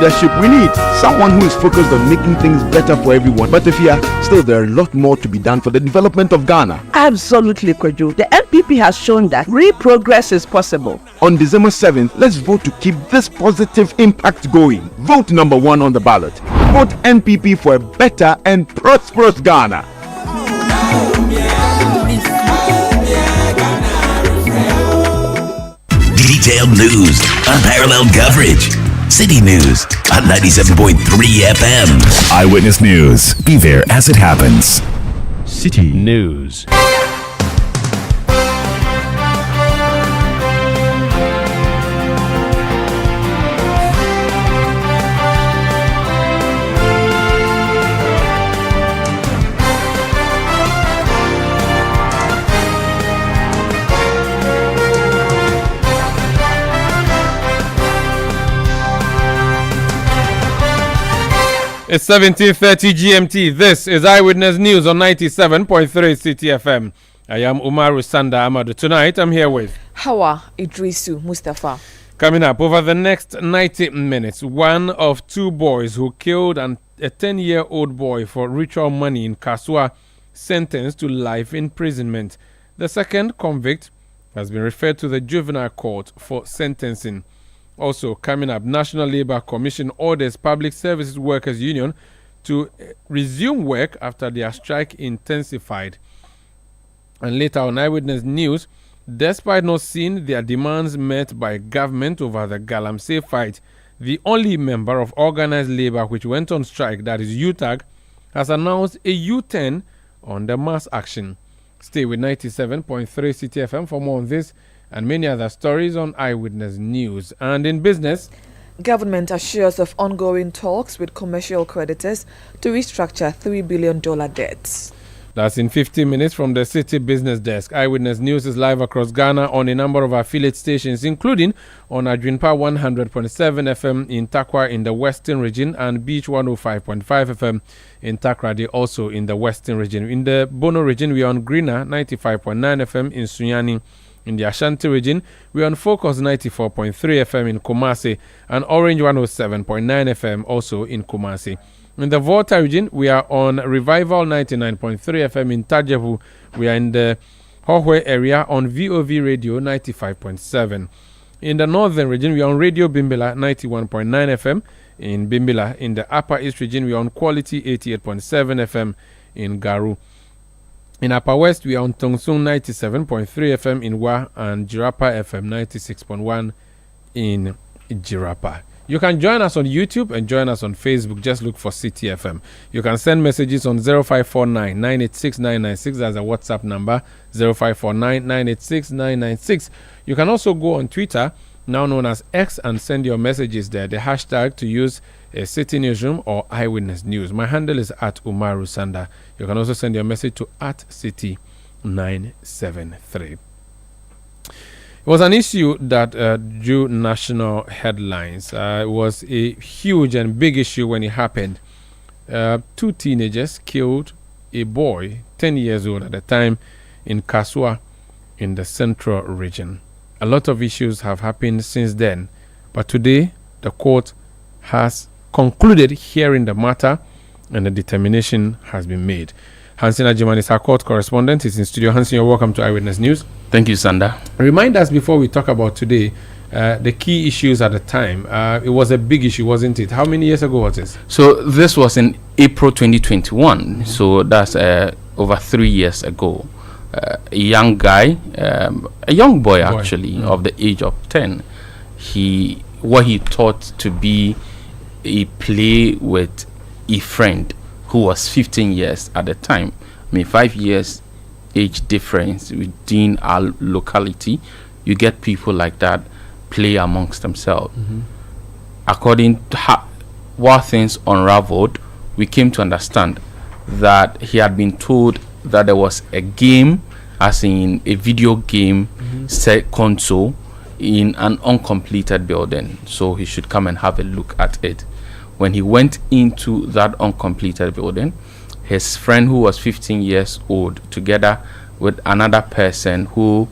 leadership we need. Someone who is focused on making things better for everyone. But if still there are a lot more to be done for the development of Ghana. Absolutely, Kojo. The NPP has shown that real progress is possible. On December 7th, let's vote to keep this positive impact going. Vote number 1 on the ballot. Vote NPP for a better and prosperous Ghana. Detailed news, unparalleled coverage. Citi News on 97.3 FM. Eyewitness News. Be there as it happens. Citi News. It's 17:30 GMT. This is Eyewitness News on 97.3 Citi FM. I am Umaru, Sanda, Amadu. Tonight, I'm here with Hawa Idrisu Mustafa. Coming up, over the next 90 minutes, one of 2 boys who killed a 10-year-old boy for ritual money in Kasoa sentenced to life imprisonment. The second convict has been referred to the juvenile court for sentencing. Also coming up, National Labour Commission orders Public Services Workers Union to resume work after their strike intensified. And later on Eyewitness News, despite not seeing their demands met by government over the Galamsey fight, the only member of organized labour which went on strike, that is UTAG, has announced a U-turn on the mass action. Stay with 97.3 Citi FM for more on this and many other stories on Eyewitness News. And in business, government assures of ongoing talks with commercial creditors to restructure $3 billion debts. That's in 15 minutes from the Citi Business Desk. Eyewitness News is live across Ghana on a number of affiliate stations, including on Adwinpa 100.7 FM in Takwa in the Western region and Beach 105.5 FM in Takrady, also in the Western region. In the Bono region, we are on Greener 95.9 FM in Sunyani. In the Ashanti region, we are on Focus 94.3 FM in Kumasi and Orange 107.9 FM also in Kumasi. In the Volta region, we are on Revival 99.3 FM in Tajevu. We are in the Hohwe area on VOV Radio 95.7. In the Northern region, we are on Radio Bimbila 91.9 FM in Bimbila. In the Upper East region, we are on Quality 88.7 FM in Garu. In Upper West, we are on Tongsung 97.3 FM in Wa and Jirapa FM 96.1 in Jirapa. You can join us on YouTube and join us on Facebook. Just look for Citi FM. You can send messages on 0549 986 996. That's a WhatsApp number, 0549 986 996. You can also go on Twitter, now known as X, and send your messages there. The hashtag to use is Citi Newsroom or Eyewitness News. My handle is at Umaru Sanda. You can also send your message to at Citi973. It was an issue that drew national headlines. It was a huge and big issue when it happened. 2 teenagers killed a boy, 10 years old at the time, in Kasoa in the central region. A lot of issues have happened since then, but today the court has concluded hearing the matter and a determination has been made. Hansen Ajiman is our court correspondent. He's in studio. Hansen, you're welcome to Eyewitness News. Thank you, Sanda. Remind us before we talk about today, the key issues at the time. It was a big issue, wasn't it? How many years ago was this? So this was in April 2021. So that's over 3 years ago. A young guy, a young boy actually, of the age of 10, what he thought to be a play with a friend who was 15 years at the time. I mean, 5 years age difference within our locality. You get people like that play amongst themselves. Mm-hmm. According to what things unraveled, we came to understand that he had been told that there was a game, as in a video game set console, in an uncompleted building, so he should come and have a look at it. When he went into that uncompleted building, his friend, who was 15 years old, together with another person who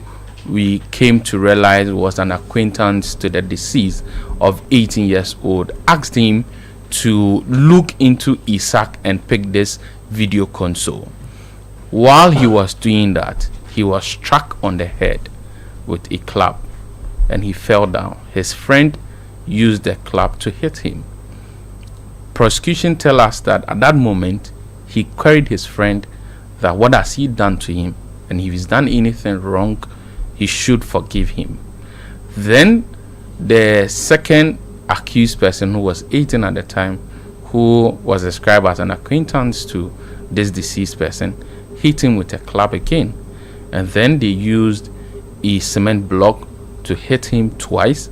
we came to realize was an acquaintance to the deceased of 18 years old, asked him to look into Isaac and pick this video console. While he was doing that, he was struck on the head with a club and he fell down. His friend used the club to hit him. Prosecution tell us that at that moment he queried his friend that what has he done to him, and if he's done anything wrong, he should forgive him. Then the second accused person, who was 18 at the time, who was described as an acquaintance to this deceased person, hit him with a club again, and then they used a cement block to hit him twice,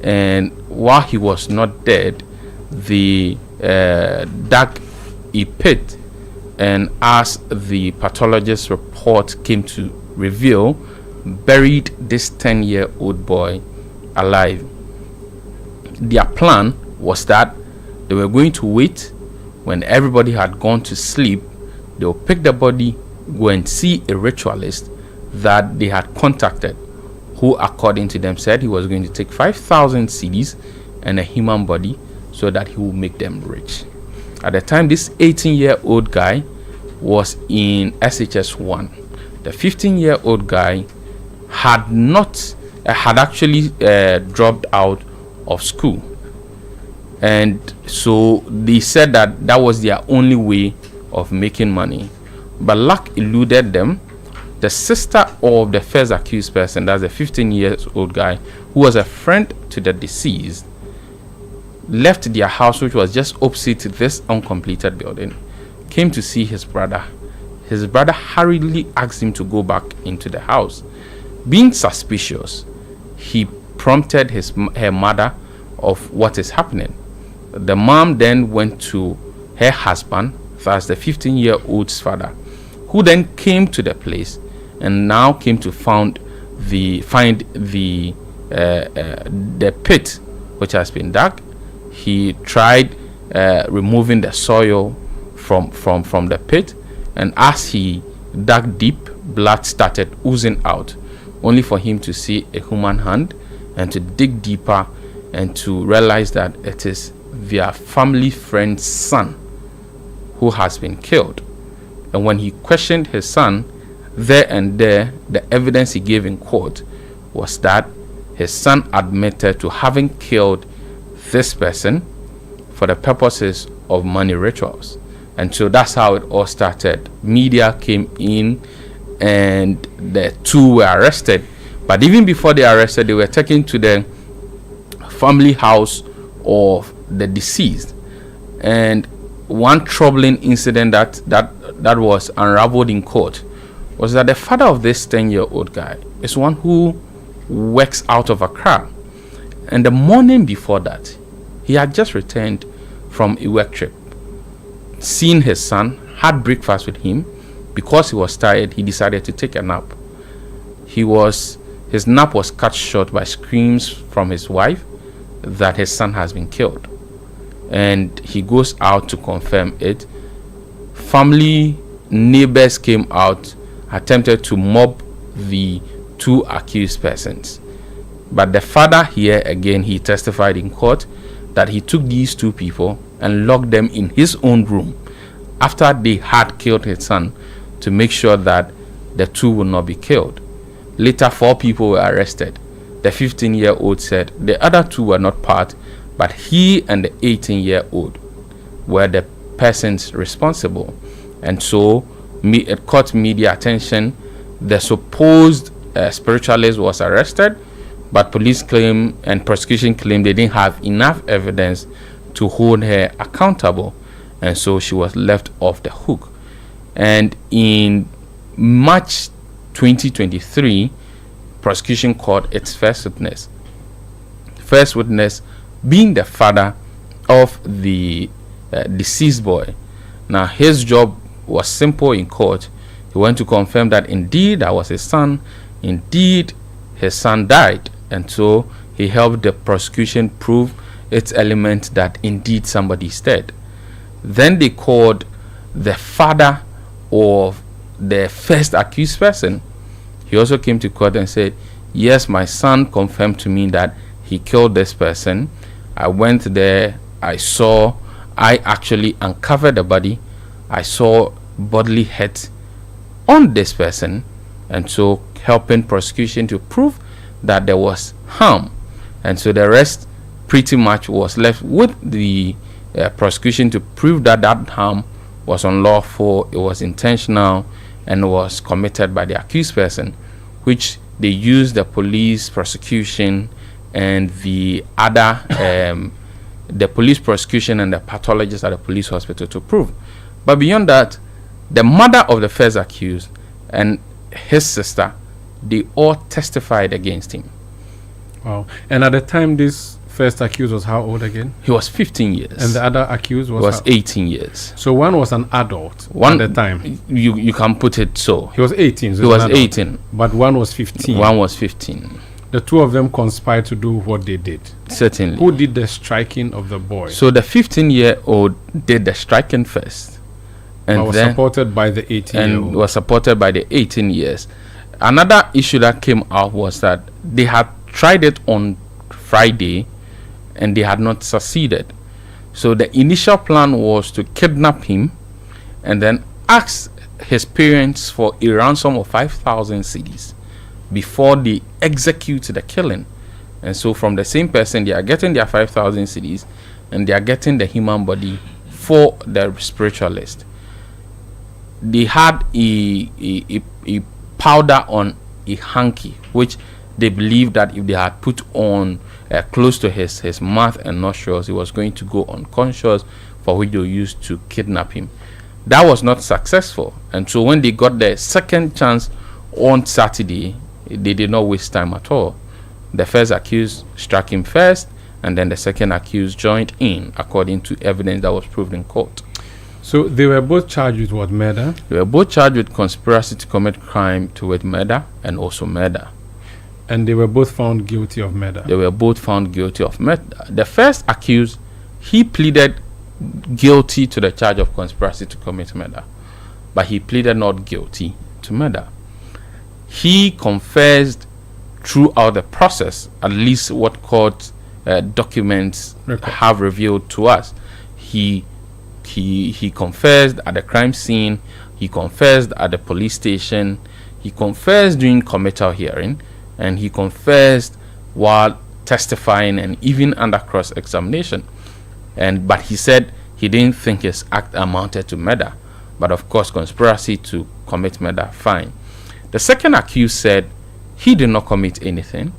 and while he was not dead, they dug a pit, and as the pathologist report came to reveal, buried this 10-year-old boy alive. Their plan was that they were going to wait when everybody had gone to sleep. They will pick the body, go and see a ritualist that they had contacted, who according to them said he was going to take 5,000 cedis and a human body so that he will make them rich. At the time, this 18-year-old guy was in SHS 1. The 15-year-old guy had actually dropped out of school, and so they said that that was their only way of making money. But luck eluded them. The sister of the first accused person, that's a 15-year-old guy who was a friend to the deceased, left their house, which was just opposite this uncompleted building, came to see his brother. His brother hurriedly asked him to go back into the house. Being suspicious, he prompted her mother of what is happening. The mom then went to her husband, that's the 15-year-old's father, who then came to the place and now came to find the pit which has been dug. He tried removing the soil from the pit, and as he dug deep, blood started oozing out, only for him to see a human hand and to dig deeper and to realize that it is their family friend's son who has been killed. And when he questioned his son, there and there, the evidence he gave in court was that his son admitted to having killed this person for the purposes of money rituals. And so that's how it all started. Media came in and the two were arrested. But even before they arrested, they were taken to the family house of the deceased. And one troubling incident that was unraveled in court was that the father of this 10-year-old guy is one who works out of Accra. And the morning before that, he had just returned from a work trip, seen his son, had breakfast with him. Because he was tired, he decided to take a nap. His nap was cut short by screams from his wife that his son has been killed. And he goes out to confirm it. Family, neighbors came out, attempted to mob the two accused persons. But the father here, again, he testified in court that he took these two people and locked them in his own room after they had killed his son, to make sure that the two would not be killed. Later, 4 people were arrested. The 15-year-old said the other 2 were not part, but he and the 18-year-old were the persons responsible. And so it caught media attention. The supposed spiritualist was arrested, but police claim and prosecution claim they didn't have enough evidence to hold her accountable, and so she was left off the hook. And in March 2023, prosecution called its first witness. First witness being the father of the deceased boy. Now, his job was simple in court. He went to confirm that indeed that was his son. Indeed, his son died. And so he helped the prosecution prove its element that indeed somebody is dead. Then they called the father of the first accused person. He also came to court and said yes, my son confirmed to me that he killed this person. I went there, I actually uncovered the body. I saw bodily hurt on this person, and so helping prosecution to prove that there was harm. And so the rest pretty much was left with the prosecution to prove that that harm was unlawful, it was intentional, and was committed by the accused person, which they used the police prosecution and the other the police prosecution and the pathologist at the police hospital to prove. But beyond that, the mother of the first accused and his sister, they all testified against him. Wow. And at the time this first accused was how old again? He was 15 years. And the other accused was 18 years. So one was an adult at the time. You can put it so. He was 18. So he was 18. But one was 15. One was 15. The two of them conspired to do what they did. Certainly. Who did the striking of the boy? So the 15-year-old did the striking first. And was supported by the 18-year-old. And was supported by the 18 years. Another issue that came out was that they had tried it on Friday and they had not succeeded. So the initial plan was to kidnap him and then ask his parents for a ransom of 5,000 cedis before they execute the killing. And so from the same person, they are getting their 5,000 cedis and they are getting the human body for the spiritualist. They had a powder on a hanky, which they believed that if they had put on close to his mouth and nostrils, he was going to go unconscious, for which they used to kidnap him. That was not successful, and so when they got the second chance on Saturday, they did not waste time at all. The first accused struck him first, and then the second accused joined in, according to evidence that was proved in court. So they were both charged with what? Murder? They were both charged with conspiracy to commit crime toward murder and also murder. And they were both found guilty of murder? They were both found guilty of murder. The first accused, he pleaded guilty to the charge of conspiracy to commit murder, but he pleaded not guilty to murder. He confessed throughout the process, at least what court documents have revealed to us. He confessed at the crime scene, he confessed at the police station, he confessed during committal hearing, and he confessed while testifying and even under cross-examination. But he said he didn't think his act amounted to murder, but of course conspiracy to commit murder, fine. The second accused said he did not commit anything.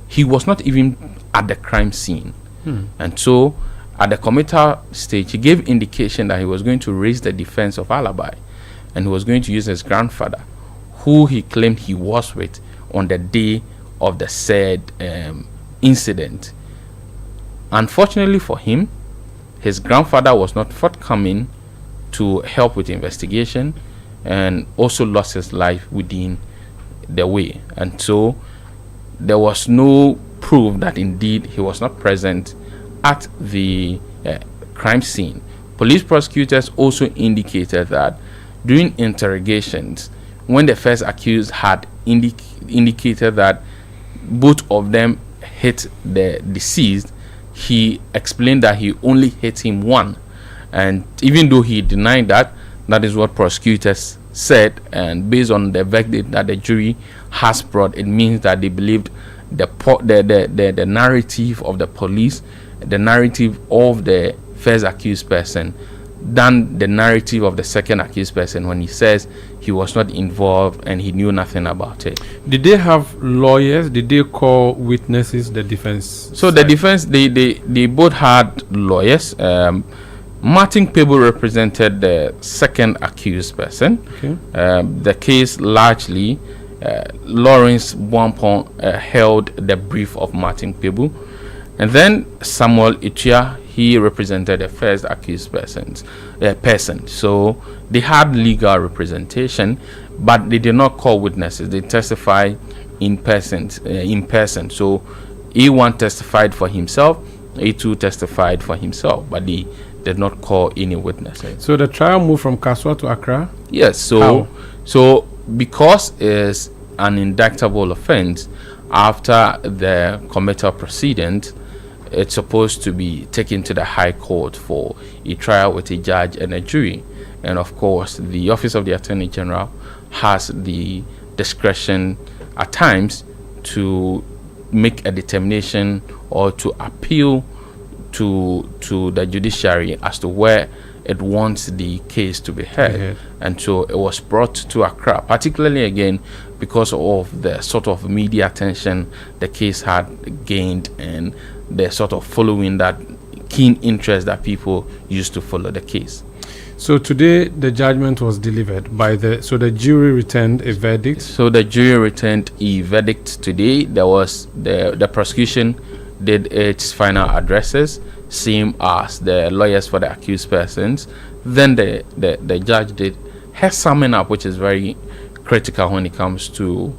He was not even at the crime scene. And so at the committal stage, he gave indication that he was going to raise the defense of alibi, and he was going to use his grandfather, who he claimed he was with on the day of the said incident. Unfortunately for him, his grandfather was not forthcoming to help with the investigation and also lost his life within the way. And so there was no proof that indeed he was not present at the crime scene. Police prosecutors also indicated that during interrogations, when the first accused had indicated that both of them hit the deceased, he explained that he only hit him one. And even though he denied that, that is what prosecutors said, and based on the verdict that the jury has brought, it means that they believed the narrative of the police, the narrative of the first accused person, than the narrative of the second accused person when he says he was not involved and he knew nothing about it. Did they have lawyers? Did they call witnesses, the defense? So the defense, they both had lawyers. Martin Pebu represented the second accused person. Okay. The case largely, Lawrence Wampon held the brief of Martin Pebu, and then Samuel Ichia, he represented the first accused person. So they had legal representation, but they did not call witnesses. They testified in person. So A1 testified for himself, A2 testified for himself, but they did not call any witnesses. So the trial moved from Kasoa to Accra? Yes. So because it's an indictable offense, after the committal proceedings, it's supposed to be taken to the High Court for a trial with a judge and a jury. And of course, the Office of the Attorney General has the discretion at times to make a determination or to appeal to the judiciary as to where it wants the case to be heard. And so it was brought to Accra, particularly again because of the sort of media attention the case had gained and the sort of following, that keen interest that people used to follow the case. So today the judgment was delivered by the jury returned a verdict. So the jury returned a verdict today. There was the prosecution did its final addresses, same as the lawyers for the accused persons. Then the judge did her summing up, which is very critical when it comes to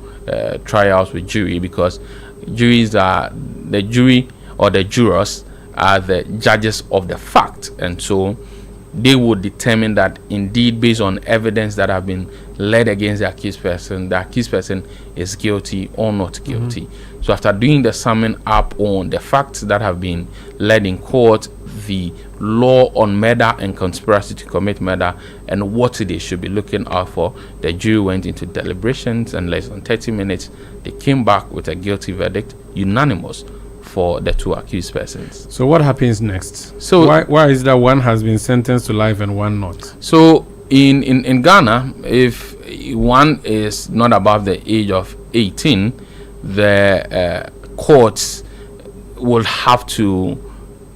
trials with jury, because juries are the jury, or the jurors are the judges of the fact, and so they would determine that indeed, based on evidence that have been led against the accused person is guilty or not guilty. So after doing the summing up on the facts that have been led in court, the law on murder and conspiracy to commit murder, and what they should be looking out for, the jury went into deliberations, and less than 30 minutes they came back with a guilty verdict, unanimous, for the two accused persons. So what happens next? So why is that one has been sentenced to life and one not? So in Ghana, if one is not above the age of 18, the courts will have to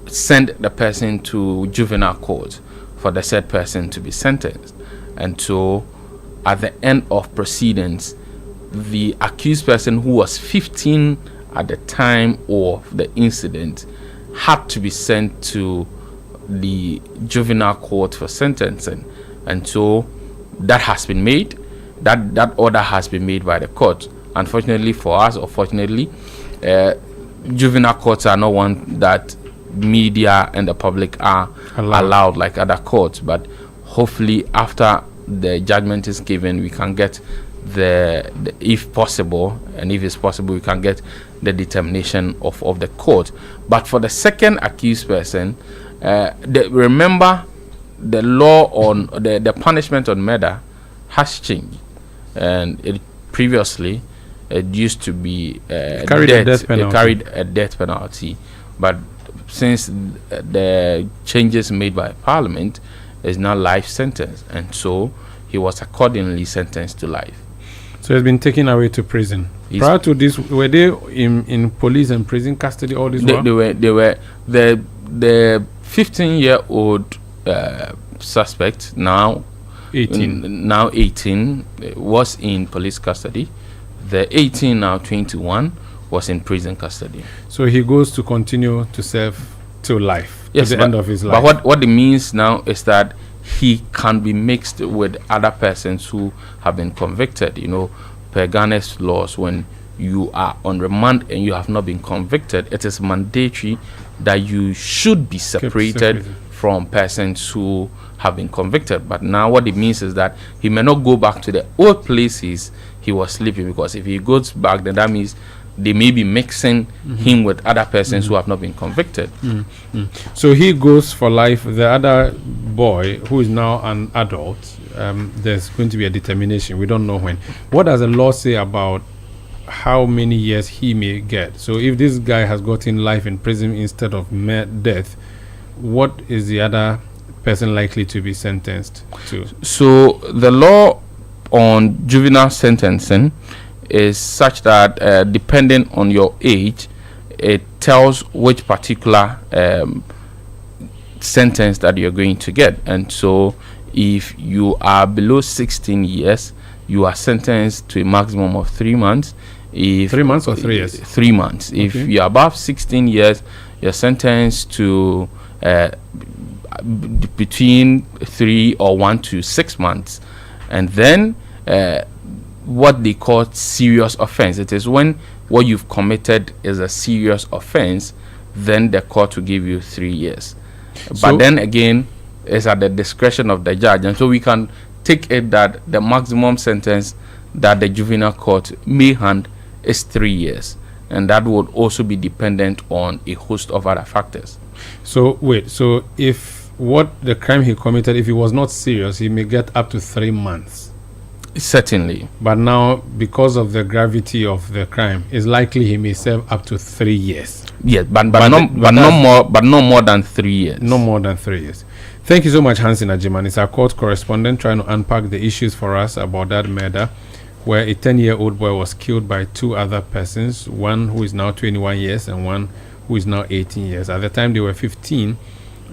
send the person to juvenile court for the said person to be sentenced. And so at the end of proceedings, the accused person, who was 15 at the time of the incident, had to be sent to the juvenile court for sentencing. And so that has been made. That order has been made by the court. Unfortunately for us, or fortunately, juvenile courts are not one that media and the public are allowed like other courts. But hopefully after the judgment is given, we can get the if possible, and if it's possible, we can get the determination of the court. But for the second accused person, remember the law on the punishment on murder has changed, and it previously it used to be carried a death penalty, but since the changes made by Parliament, is now life sentence, and so he was accordingly sentenced to life. So he's been taken away to prison. Prior to this, were they in police and prison custody all this while? They were the 15-year-old suspect, now 18 was in police custody. The 18, now 21, was in prison custody. So he goes to continue to serve till life, to the end of his life. But what it means now is that he can be mixed with other persons who have been convicted. You know, per Ghana's laws, when you are on remand and you have not been convicted, it is mandatory that you should be separated from persons who have been convicted. But now what it means is that he may not go back to the old places he was sleeping, because if he goes back, then that means they may be mixing him with other persons who have not been convicted. So he goes for life. The other boy, who is now an adult, there's going to be a determination. We don't know when. What does the law say about how many years he may get? So if this guy has gotten life in prison instead of death, what is the other person likely to be sentenced to? So the law on juvenile sentencing is such that depending on your age, it tells which particular sentence that you're going to get. And so if you are below 16 years, you are sentenced to a maximum of 3 months. 3 months or 3 years? 3 months. If you're above 16 years, you're sentenced to between 3 or 1 to 6 months. And then what they call serious offense. It is when what you've committed is a serious offense, then the court will give you 3 years. But then again, it's at the discretion of the judge. And so we can take it that the maximum sentence that the juvenile court may hand is 3 years. and that would also be dependent on a host of other factors. So wait, so if what the crime he committed, if it was not serious, he may get up to 3 months. Certainly. But now, because of the gravity of the crime, it's likely he may serve up to 3 years. Yes, but no more than 3 years. No more than 3 years. Thank you so much, Hansen Ajiman. It's our court correspondent trying to unpack the issues for us about that murder, where a 10-year-old boy was killed by 2 other persons, one who is now 21 years and one who is now 18 years. At the time, they were 15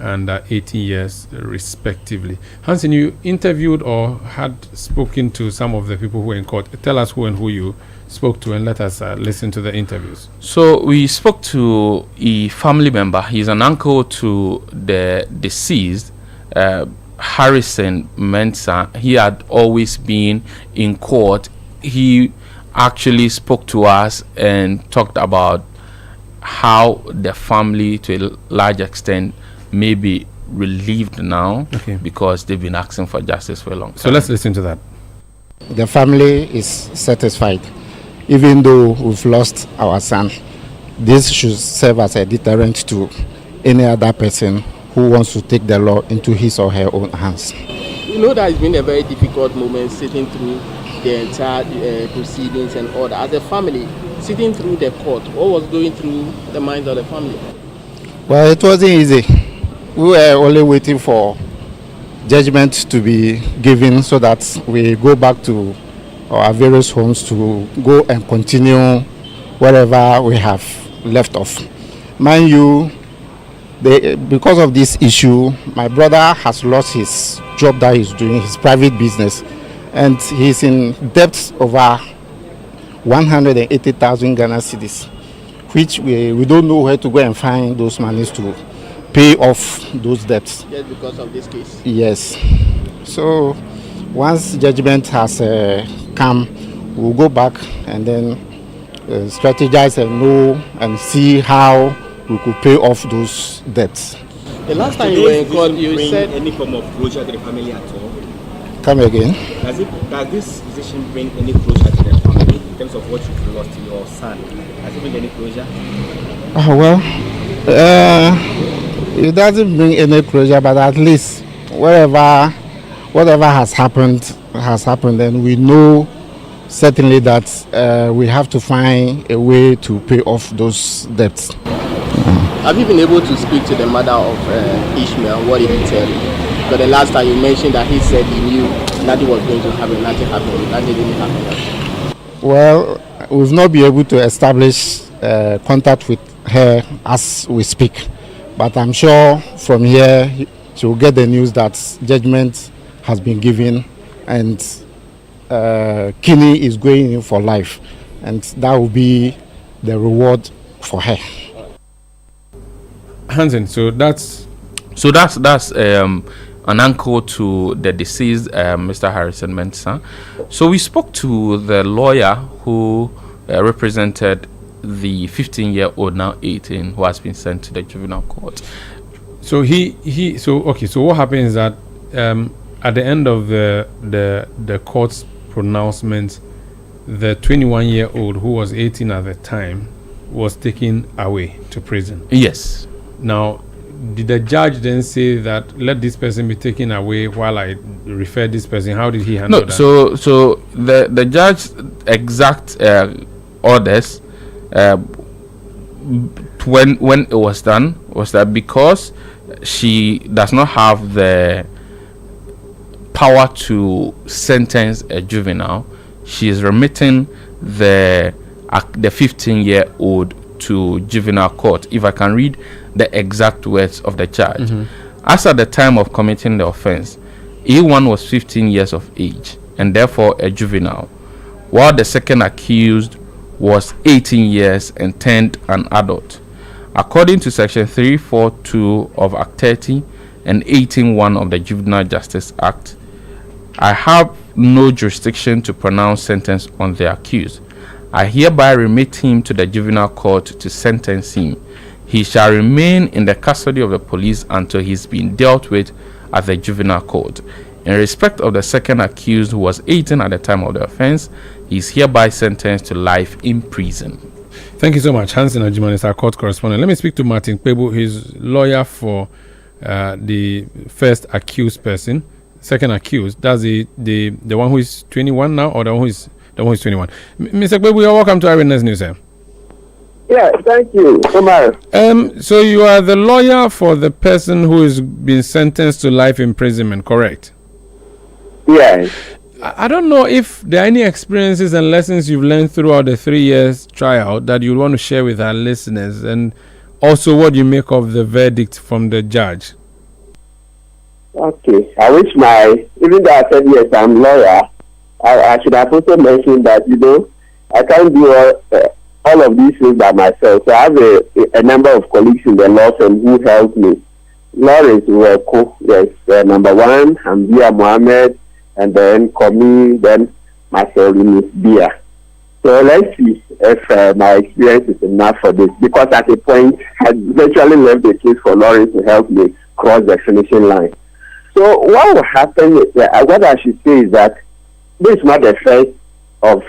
and 18 years respectively. Hansen, you interviewed or had spoken to some of the people who were in court. Tell us who and who you spoke to, and let us listen to the interviews. So we spoke to a family member. He's an uncle to the deceased, Harrison Mensah. He had always been in court. He actually spoke to us and talked about how the family, to a large extent, may be relieved now, because they've been asking for justice for a long time. So let's listen to that. The family is satisfied. Even though we've lost our son, this should serve as a deterrent to any other person who wants to take the law into his or her own hands. You know that it's been a very difficult moment sitting through the entire proceedings and all that. As a family, sitting through the court, what was going through the minds of the family? Well, it wasn't easy. We were only waiting for judgment to be given so that we go back to our various homes to go and continue wherever we have left off. Mind you, because of this issue, my brother has lost his job that he's doing, his private business, and he's in debt over 180,000 Ghana cedis, which we don't know where to go and find those monies to pay off those debts. Just because of this case? Yes. So once judgment has come, we'll go back and then strategize and know and see how we could pay off those debts. The last time you were in court, you said any form of closure to the family at all? Come again. Does this decision bring any closure to the family in terms of what you've lost to your son? Does it bring any closure? It doesn't bring any closure, but at least whatever has happened, and we know certainly that we have to find a way to pay off those debts. Have you been able to speak to the mother of Ishmael? What did he tell you? Because the last time you mentioned that he said he knew nothing was going to happen, nothing happened, nothing didn't happen. Well, we've not been able to establish contact with her as we speak, but I'm sure from here she will get the news that judgment has been given and Kinney is going in for life, and that will be the reward for her. Hansen, so that's an uncle to the deceased, Mr. Harrison Mensah. So we spoke to the lawyer who represented the 15-year-old, now 18, who has been sent to the juvenile court. So so what happens is that at the end of the court's pronouncement, the 21-year-old who was 18 at the time was taken away to prison. Yes. Now, did the judge then say that let this person be taken away while I refer this person? How did he handle that? So the judge's exact orders when it was done was that because she does not have the power to sentence a juvenile, she is remitting the 15-year-old to juvenile court. If I can read the exact words of the judge. As at the time of committing the offense, A1 was 15 years of age and therefore a juvenile, while the second accused was 18 years and turned an adult. According to section 342 of Act 30 and 18.1 of the Juvenile Justice Act, I have no jurisdiction to pronounce sentence on the accused. I hereby remit him to the juvenile court to sentence him. He shall remain in the custody of the police until he's been dealt with at the juvenile court. In respect of the second accused, who was 18 at the time of the offense, he is hereby sentenced to life in prison. Thank you so much. Hansen Ajiman is our court correspondent. Let me speak to Martin Kpebu. He's lawyer for the first accused person, second accused. That's the one who is 21 now, or the one who is 21. Mr. Kpebu, you're welcome to Eyewitness News, sir. Yeah, thank you, Umaru. So you are the lawyer for the person who has been sentenced to life imprisonment, correct? Yes. I don't know if there are any experiences and lessons you've learned throughout the 3 years trial that you want to share with our listeners, and also what you make of the verdict from the judge. Okay. I wish even though I said yes, I'm lawyer, I should have also mentioned that, I can't do all of these things by myself. So I have a number of colleagues in the law firm who helped me. Lawyers were yes, number one, Hamdia Mohammed, and then Komi, then myself, Bia. So let's see if my experience is enough for this. Because at a point, I virtually left the case for Lawrence to help me cross the finishing line. So what will happen, what I should say is that this is not the first of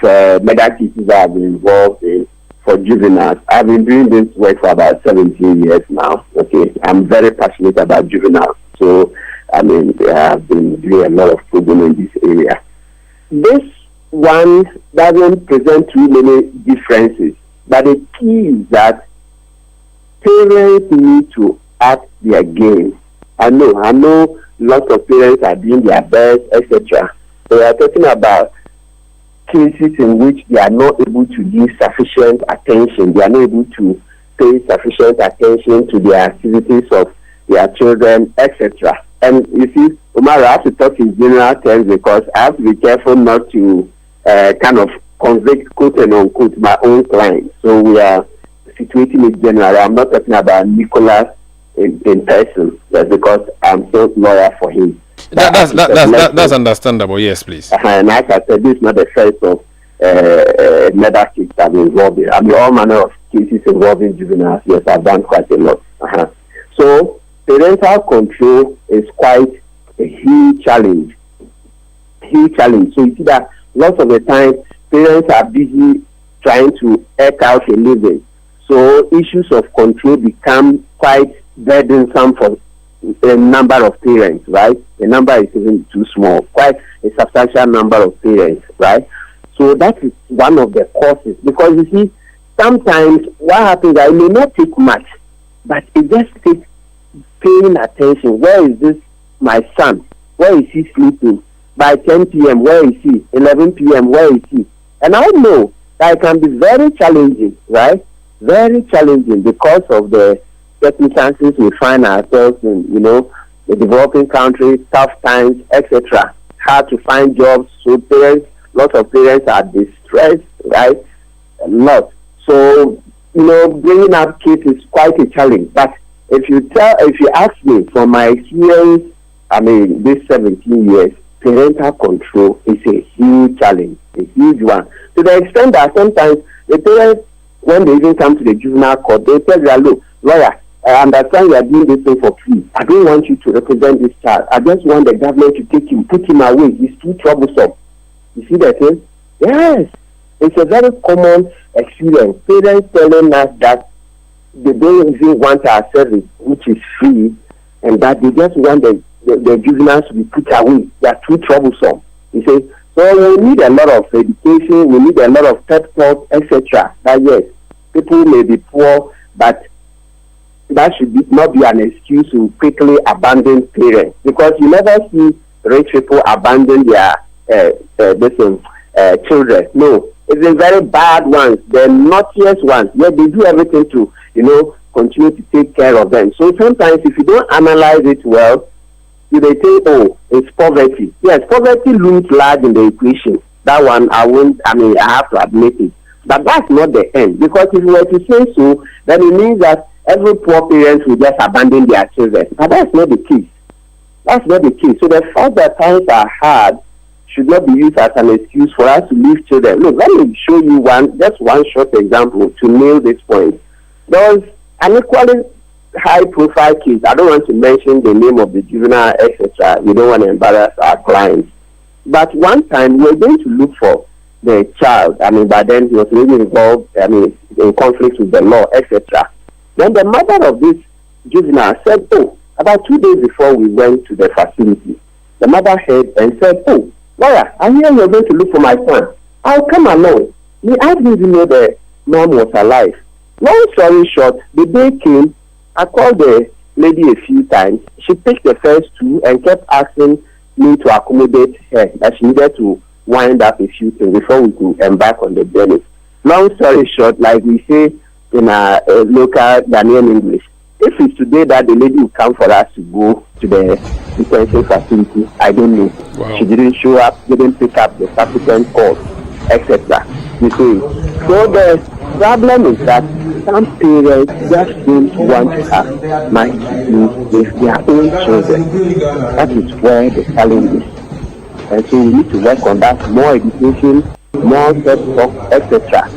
murder cases that I've been involved in for juveniles. I've been doing this work for about 17 years now. Okay, I'm very passionate about juveniles. So, I've been doing a lot of program in this area. This one doesn't present too many differences, but the key is that parents need to act their game. I know lots of parents are doing their best, etc. They are talking about cases in which they are not able to give sufficient attention. They are not able to pay sufficient attention to the activities of their children, etc. And you see, Umaru, I have to talk in general terms because I have to be careful not to kind of convict, quote and unquote, my own clients. So we are situating it generally. I'm not talking about Nicholas in person, just because I'm so lawyer for him. That's understandable. Yes, please. And as I said, this is not the first of murder cases I've been involved in. All manner of cases involving juveniles. Yes, I've done quite a lot. So parental control is quite a huge challenge. So you see that lots of the time parents are busy trying to eke out a living. So issues of control become quite burdensome for a number of parents, right? The number is even too small, quite a substantial number of parents, right? So that is one of the causes, because you see, sometimes what happens is that it may not take much, but it just takes paying attention. Where is this my son? Where is he sleeping? By 10 p.m., where is he? 11 p.m., where is he? And I know that it can be very challenging, right? Very challenging because of the circumstances we find ourselves in, the developing countries, tough times, etc. Hard to find jobs. So lots of parents are distressed, right? A lot. So, bringing up kids is quite a challenge. But if you ask me, from my experience, this 17 years, parental control is a huge challenge, a huge one. To the extent that sometimes the parents, when they even come to the juvenile court, they tell you, look, lawyer, I understand you are doing this thing for free. I don't want you to represent this child. I just want the government to take him, put him away. He's too troublesome. You see that thing? Yes. It's a very common experience. Parents telling us that they don't even want our service, which is free, and that they just want the juveniles to be put away. They are too troublesome. You see? So we need a lot of education. We need a lot of pep talk, etc. That yes, people may be poor, but that should not be an excuse to quickly abandon parents, because you never see rich people abandon their children. No, it's the very bad ones, the naughtiest ones. Yet they do everything to continue to take care of them. So sometimes if you don't analyze it well, you may think, oh, it's poverty. Yes, poverty looms large in the equation. That one I have to admit it. But that's not the end, because if you were to say so, then it means that every poor parent will just abandon their children. But that's not the case. That's not the case. So the fact that times are hard should not be used as an excuse for us to leave children. Look, let me show you just one short example to nail this point. There was an equally high-profile case. I don't want to mention the name of the juvenile, etc. We don't want to embarrass our clients. But one time we were going to look for the child. I mean, by then he was really involved, in conflict with the law, etc. Then the mother of this juvenile said, oh, about 2 days before we went to the facility, the mother heard and said, oh, lawyer, I hear you're going to look for my son. I'll come along. I didn't know the mom was alive. Long story short, the day came, I called the lady a few times. She picked the first two and kept asking me to accommodate her, that she needed to wind up a few things before we could embark on the journey. Long story short, like we say in our local Ghanaian English, if it's today that the lady will come for us to go to the detention facility, I don't know. Wow. She didn't show up, didn't pick up the subsequent calls, etc. You see, so the problem is that some parents just don't want to have much to do with their own children. That is where the challenge is. And so we need to work on that, more education, more self-talk, etc.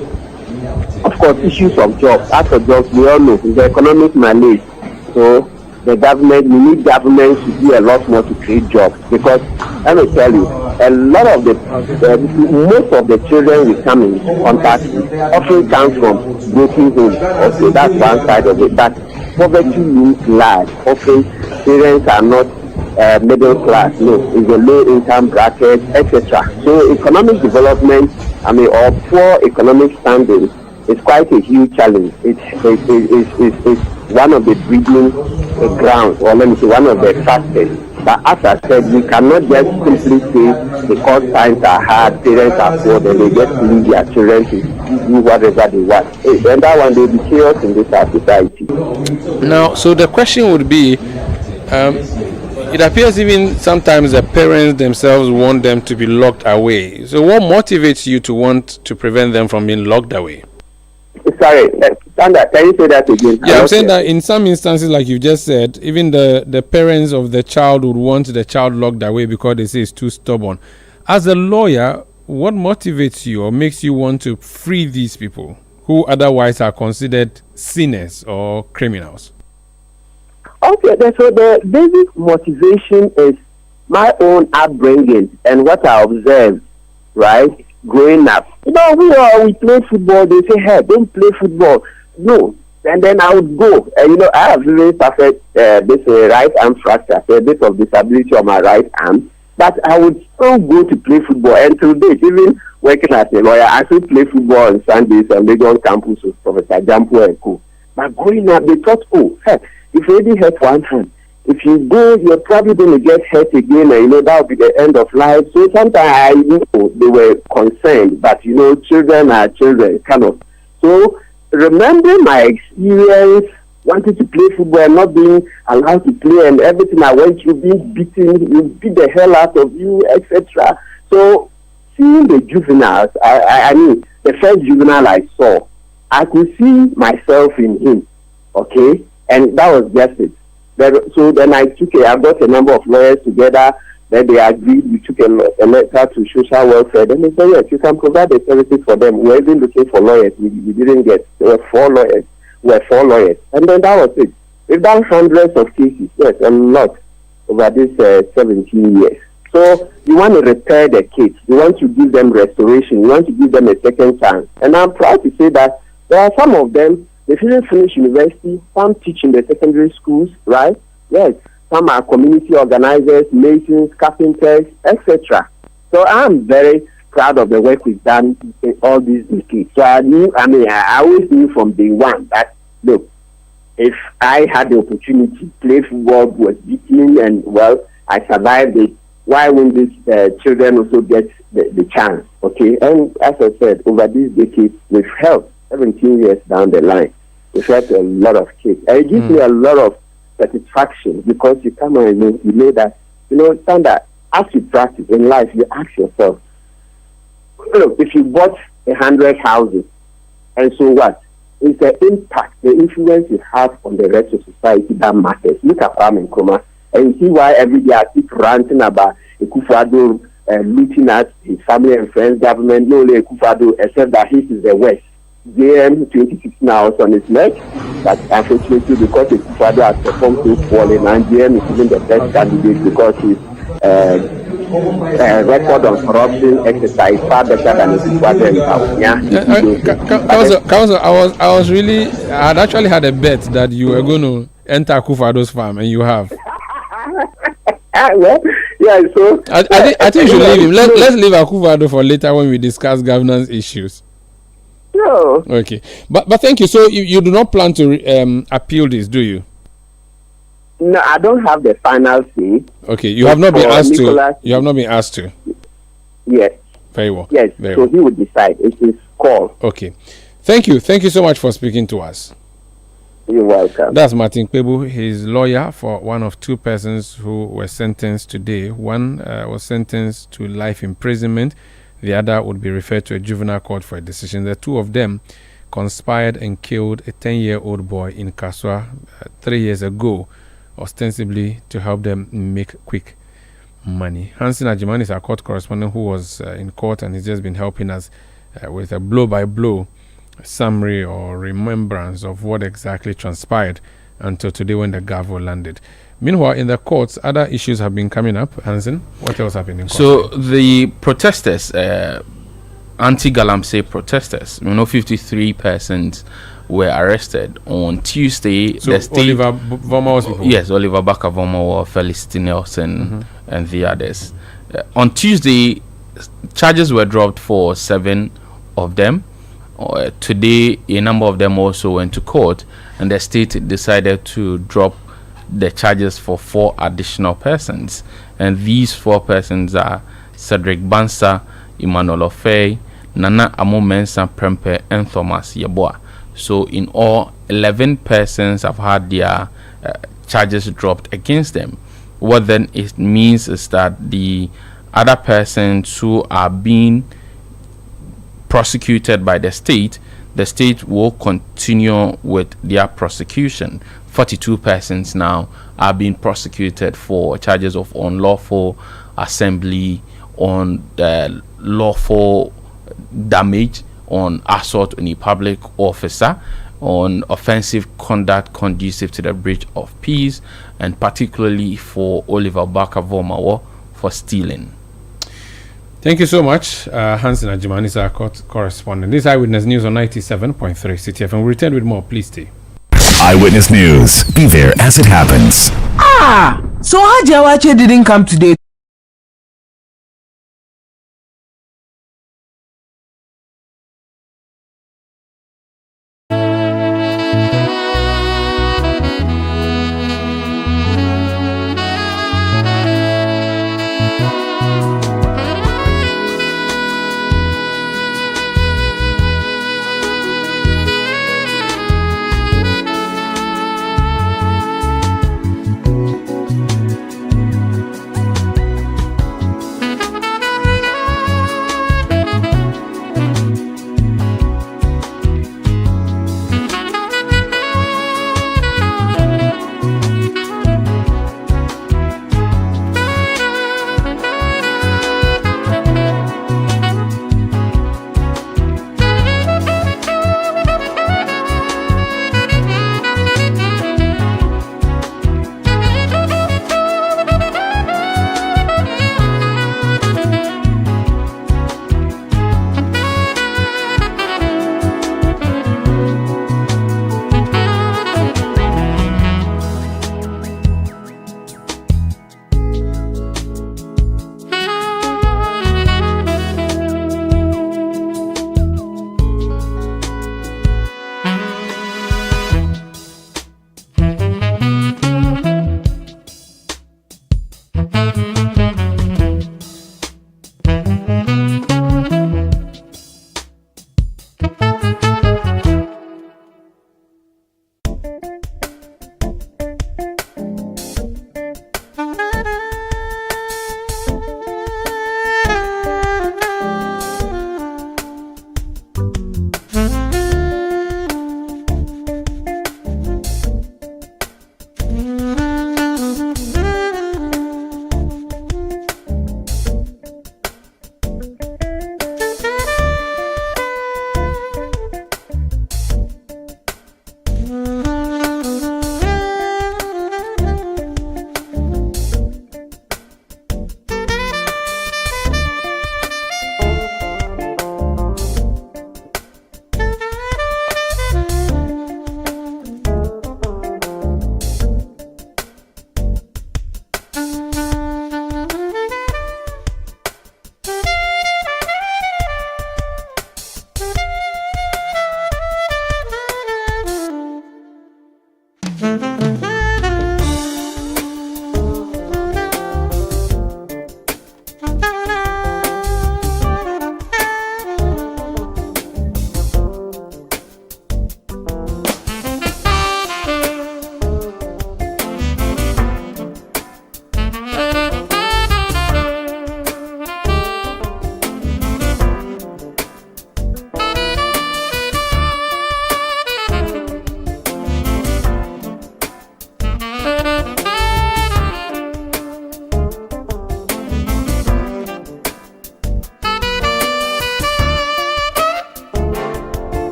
Of course, issues of jobs. As for jobs, we all know the economic malaise. So the government, we need government to do a lot more to create jobs. Because let me tell you, a lot of most of the children we come in contact with often come from broken homes. Okay, that's one side of it. But poverty looms large. Often parents are not middle class, no, it's a low income bracket, etc. So economic development, or poor economic standing is quite a huge challenge. It's one of the breeding grounds, or let me say one of the factors. But as I said, we cannot just simply say because times are hard, parents are poor, then they just leave their children to do whatever they want. And that one, there will be chaos in this society. Now, so the question would be, it appears even sometimes the parents themselves want them to be locked away. So what motivates you to want to prevent them from being locked away? Sorry, Sanda, can you say that again? Yeah, I'm saying that in some instances, like you just said, even the parents of the child would want the child locked away because they say it's too stubborn. As a lawyer, what motivates you or makes you want to free these people who otherwise are considered sinners or criminals? Okay, so the basic motivation is my own upbringing and what I observed, right, growing up. We play football, they say, hey, don't play football. No. And then I would go. I have really suffered this right arm fracture, a bit of disability on my right arm, but I would still go to play football. And to date, even working as a lawyer, I still play football on Sundays on Legon campus with Professor Jampo and co. But growing up, they thought, oh, hey, if you already hurt one hand, if you go, you're probably going to get hurt again, and that will be the end of life. So sometimes they were concerned, but children are children, kind of. So remembering my experience, wanting to play football and not being allowed to play, and everything I went through, being beaten, you beat the hell out of you, etc. So seeing the juveniles, the first juvenile I saw, I could see myself in him, okay? And that was just it. So then I got a number of lawyers together. Then they agreed. We took a letter to social welfare. Then they said, yes, you can provide the services for them. We were even looking for lawyers. We didn't get. There were 4 lawyers. And then that was it. We've done hundreds of cases. Yes, a lot over these 17 years. So you want to repair the kids. You want to give them restoration. You want to give them a second chance. And I'm proud to say that there are some of them. They didn't finish university, some teach in the secondary schools, right? Yes, some are community organizers, masons, carpenters, etc. So I'm very proud of the work we've done in all these decades. So I always knew from day one that, look, if I had the opportunity to play football, was beaten, and, well, I survived it, why wouldn't these children also get the chance, okay? And as I said, over these decades, we've helped. 17 years down the line, we've had a lot of kids. And it gives me a lot of satisfaction because you come and you know that, Sanda, as you practice in life, you ask yourself, look, if you bought 100 houses, and so what? It's the impact, the influence you have on the rest of society that matters. Look at Kwame Nkrumah, and you see why every day I keep ranting about Akufo-Addo looting at his family and friends, government, no only Akufo-Addo, except that his is the West. JM 26 now is on his neck, but unfortunately because Akufo-Addo has performed so poorly, and JM is even the best candidate because he's record on corruption exercise far better than Council, I had actually had a bet that you were going to enter Akufo-Addo's farm, and you have. Well, yeah, so I think you should leave him. Let's leave Akufo-Addo for later when we discuss governance issues. No. Okay, but thank you. So you do not plan to appeal this, do you? No, I don't have the final say. Okay, you have not been asked to. You have not been asked to. Yes. Very well. Yes. Very so well. he would decide. It's his call. Okay. Thank you. Thank you so much for speaking to us. You're welcome. That's Martin Kpebu. He's lawyer for one of two persons who were sentenced today. One was sentenced to life imprisonment. The other would be referred to a juvenile court for a decision. The two of them conspired and killed a 10-year-old boy in Kasoa 3 years ago, ostensibly to help them make quick money. Hansen Ajimani is our court correspondent who was in court, and he's just been helping us with a blow-by-blow summary or remembrance of what exactly transpired until today when the gavel landed. Meanwhile, in the courts, other issues have been coming up. Hansen, what else happened in court? So the protesters, anti-Galamsey protesters, 53 persons were arrested on Tuesday. So Oliver Voma's people? Yes, Oliver Baka-Vomawa, Felicity Nelson, and the others. On Tuesday, charges were dropped for 7 of them. Today, a number of them also went to court, and the state decided to drop the charges for 4 additional persons. And these 4 persons are Cedric Bansa, Emmanuel Ofei, Nana Amomensa Prempe, and Thomas Yeboah. So in all, 11 persons have had their charges dropped against them. What then it means is that the other persons who are being prosecuted by the state will continue with their prosecution. 42 persons now are being prosecuted for charges of unlawful assembly, on lawful damage, on assault on a public officer, on offensive conduct conducive to the breach of peace, and particularly for Oliver Baka-Vomawa for stealing. Thank you so much, Hansen Ajimani is our court correspondent. This is Eyewitness News on 97.3 Citi FM. We'll return with more. Please stay. Eyewitness News. Be there as it happens. So Haji Awache didn't come today.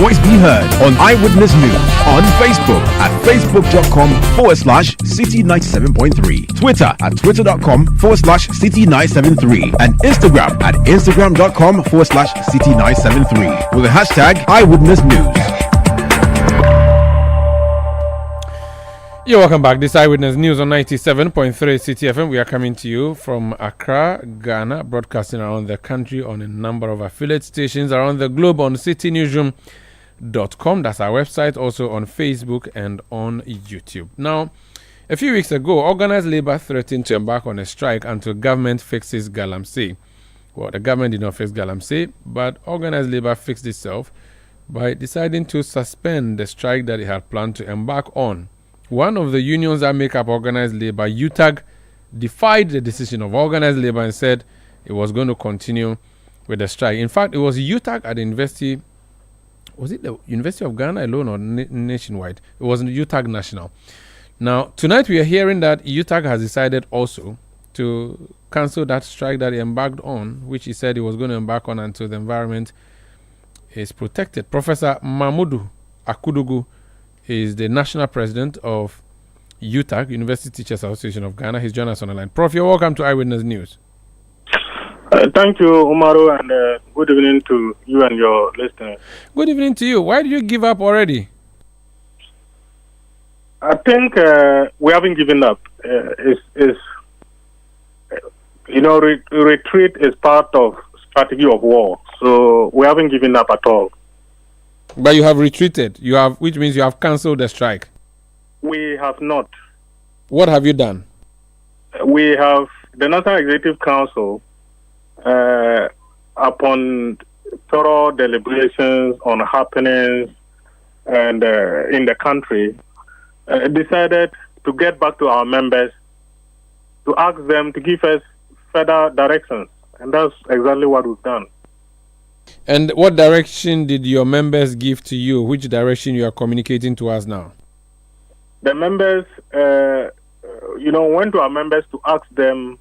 voice be heard on Eyewitness News on Facebook at facebook.com/Citi97.3, Twitter at twitter.com/Citi973, and Instagram at instagram.com/Citi973 with the hashtag Eyewitness News. You're welcome back. This Eyewitness News on 97.3 Citi FM. We are coming to you from Accra, Ghana, broadcasting around the country on a number of affiliate stations around the globe on citinewsroom.com. That's our website, also on Facebook and on YouTube. Now, a few weeks ago, organized labor threatened to embark on a strike until government fixes Galamsey. Well, the government did not fix Galamsey, but organized labor fixed itself by deciding to suspend the strike that it had planned to embark on. One of the unions that make up organized labor, UTAG, defied the decision of organized labor and said it was going to continue with the strike. In fact, it was UTAG at the university. Was it the University of Ghana alone or nationwide? It was UTAG National. Now, tonight we are hearing that UTAG has decided also to cancel that strike that he embarked on, which he said he was going to embark on until the environment is protected. Professor Amadu Akudugu is the national president of UTAG, University Teachers Association of Ghana. He's joined us on the line. Prof, you're welcome to Eyewitness News. Thank you, Umaru, and good evening to you and your listeners. Good evening to you. Why did you give up already? I think we haven't given up. Retreat is part of strategy of war, so we haven't given up at all. But you have retreated. Which means you have cancelled the strike. We have not. What have you done? We have the National Executive Council, upon thorough deliberations on happenings and in the country, decided to get back to our members to ask them to give us further directions, and that's exactly what we've done. And what direction did your members give to you? Which direction you are communicating to us now? The members, went to our members to ask them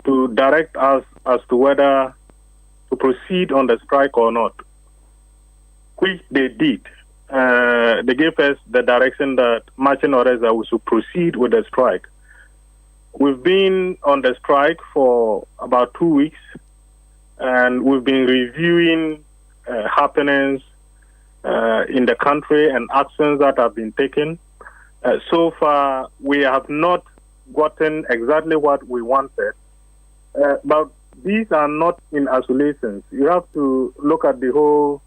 to direct us as to whether to proceed on the strike or not, which they did. They gave us the direction that marching orders that we should proceed with the strike. We've been on the strike for about 2 weeks, and we've been reviewing happenings in the country and actions that have been taken. So far, we have not gotten exactly what we wanted, but these are not in isolation. You have to look at the whole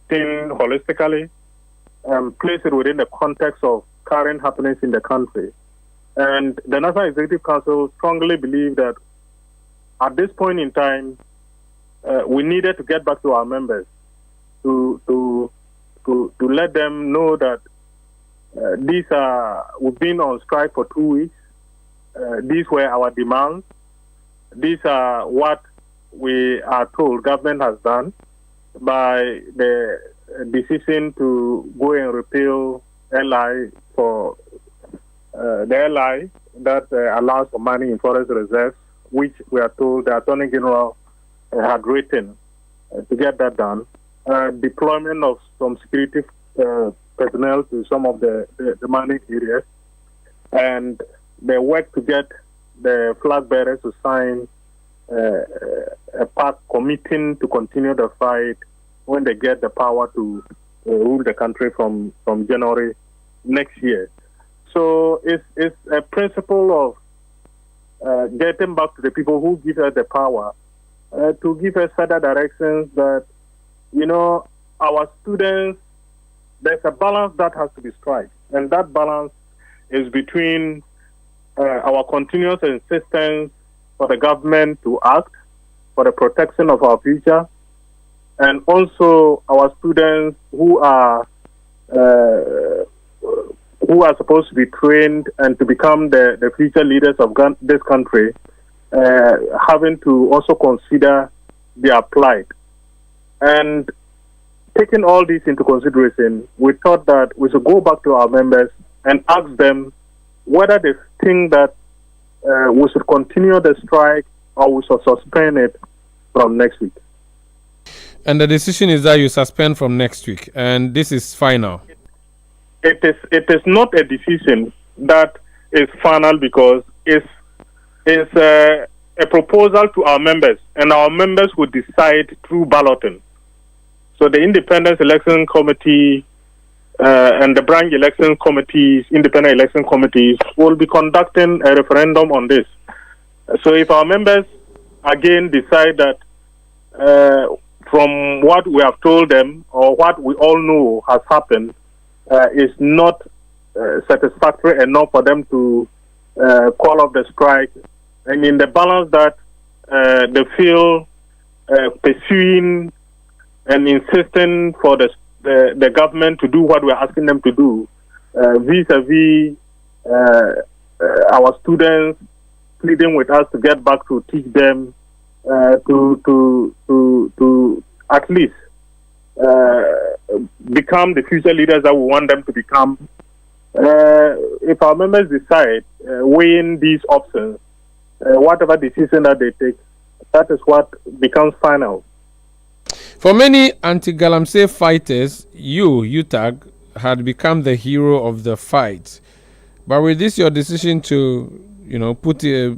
thing holistically and place it within the context of current happenings in the country. And the National Executive Council strongly believe that at this point in time, we needed to get back to our members to let them know that we've been on strike for 2 weeks. These were our demands. These are what we are told government has done by the decision to go and repeal LI for the LI that allows for money in forest reserves, which we are told the Attorney General had written to get that done. Deployment of some security personnel to some of the mining areas, and the work to get the flag bearers to sign a pact committing to continue the fight when they get the power to rule the country from January next year. So it's a principle of getting back to the people who give us the power to give us further directions that, our students, there's a balance that has to be struck. And that balance is between our continuous insistence for the government to act for the protection of our future, and also our students who are supposed to be trained and to become the future leaders of this country, having to also consider their plight. And taking all this into consideration, we thought that we should go back to our members and ask them whether they think that we should continue the strike or we should suspend it from next week. And the decision is that you suspend from next week, and this is final. It is not a decision that is final because it's a proposal to our members, and our members will decide through balloting. So the Independent Election Committee and the branch election committees, independent election committees, will be conducting a referendum on this. So if our members again decide that from what we have told them or what we all know has happened is not satisfactory enough for them to call off the strike, and in the balance that they feel pursuing and insisting for the government to do what we're asking them to do, vis-a-vis our students pleading with us to get back to teach them to at least become the future leaders that we want them to become. If our members decide, weighing these options, whatever decision that they take, that is what becomes final. For many anti-Galamsey fighters, UTAG, had become the hero of the fight. But with this, your decision to, put a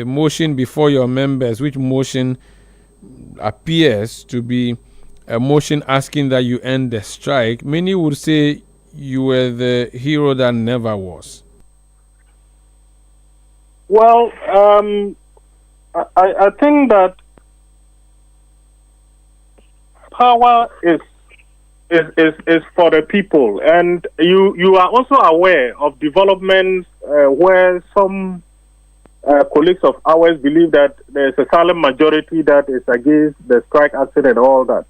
motion before your members, which motion appears to be a motion asking that you end the strike, many would say you were the hero that never was. Well, I think that power is for the people, and you are also aware of developments where some colleagues of ours believe that there's a silent majority that is against the strike action and all that.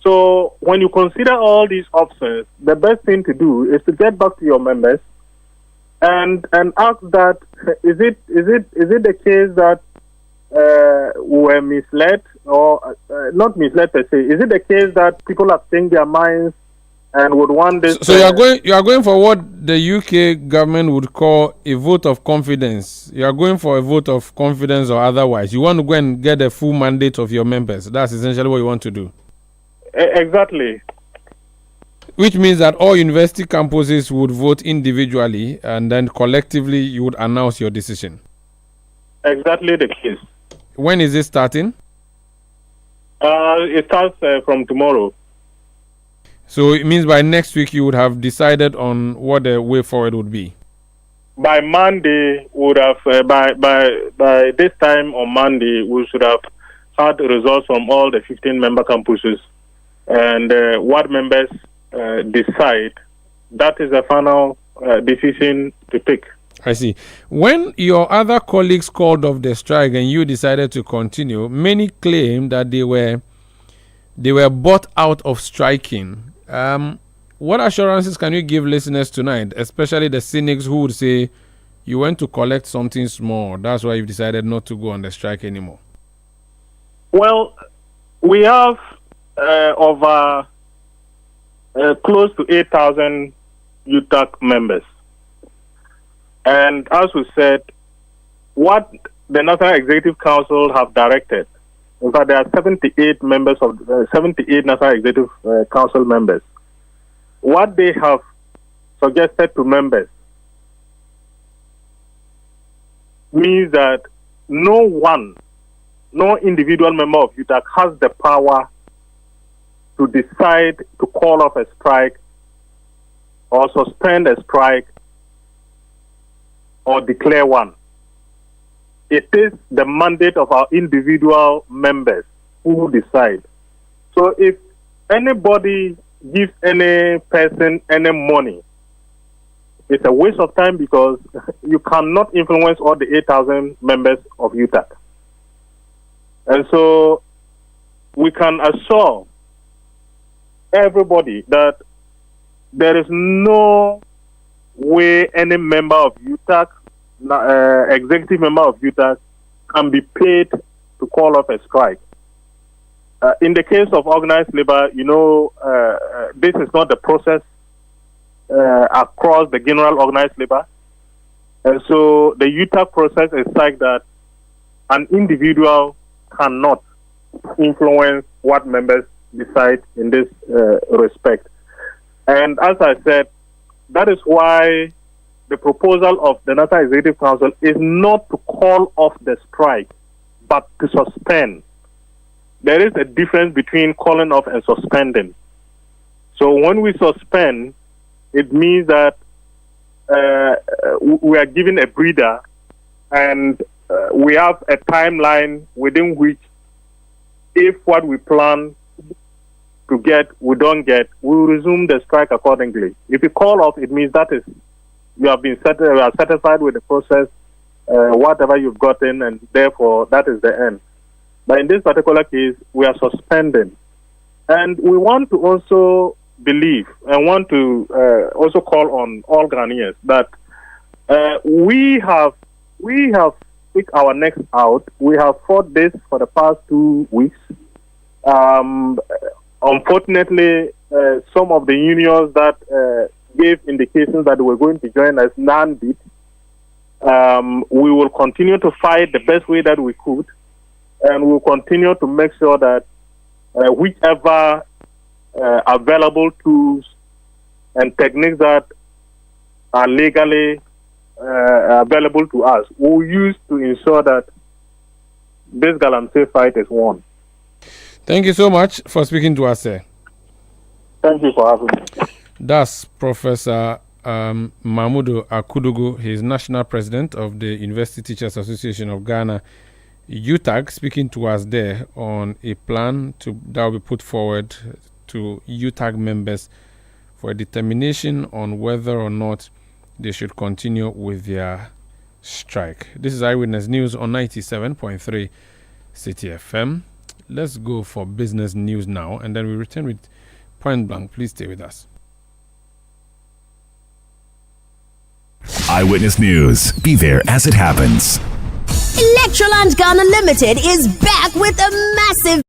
So when you consider all these options, the best thing to do is to get back to your members and ask that is it the case that we were misled or not misled per se? Is it the case that people have changed their minds and would want this? So you are going for what the UK government would call a vote of confidence. You are going for a vote of confidence or otherwise. You want to go and get a full mandate of your members. That's essentially what you want to do. Exactly. Which means that all university campuses would vote individually and then collectively you would announce your decision. Exactly the case. When is it starting? It starts from tomorrow. So it means by next week you would have decided on what the way forward would be. By Monday, would have by this time on Monday, we should have had results from all the 15 member campuses, and what members decide, that is the final decision to take. I see. When your other colleagues called off the strike and you decided to continue, many claim that they were bought out of striking. What assurances can you give listeners tonight, especially the cynics who would say you went to collect something small, that's why you've decided not to go on the strike anymore? Well, we have over close to 8,000 UTAG members. And as we said, what the National Executive Council have directed, in fact, there are 78 members of 78 National Executive Council members. What they have suggested to members means that no individual member of UTAG has the power to decide to call off a strike or suspend a strike or declare one. It is the mandate of our individual members who decide. So if anybody gives any person any money, it's a waste of time because you cannot influence all the 8,000 members of UTAG. And so we can assure everybody that there is no way any member of UTAG, executive member of UTAG, can be paid to call off a strike. In the case of organized labor, this is not the process across the general organized labor. And so the UTAG process is like that an individual cannot influence what members decide in this respect. And as I said, that is why the proposal of the National Executive Council is not to call off the strike, but to suspend. There is a difference between calling off and suspending. So when we suspend, it means that we are given a breather, and we have a timeline within which, if what we plan to get we don't get, we will resume the strike accordingly. If you call off, it means that is you have been satisfied with the process, whatever you've gotten, and therefore that is the end. But in this particular case, we are suspending, and we want to also believe and want to also call on all Ghanaians that we have picked our necks out. We have fought this for the past 2 weeks. Unfortunately, some of the unions that gave indications that they were going to join us none did. We will continue to fight the best way that we could, and we will continue to make sure that whichever available tools and techniques that are legally available to us, we will use to ensure that this Galamsey fight is won. Thank you so much for speaking to us, sir. Thank you for having me. That's Professor Mahmudu Akudugu. He is National President of the University Teachers Association of Ghana, UTAG, speaking to us there on a plan that will be put forward to UTAG members for a determination on whether or not they should continue with their strike. This is Eyewitness News on 97.3 Citi FM. Let's go for business news now, and then we return with Point Blank. Please stay with us. Eyewitness News. Be there as it happens. Electroland Ghana Limited is back with a massive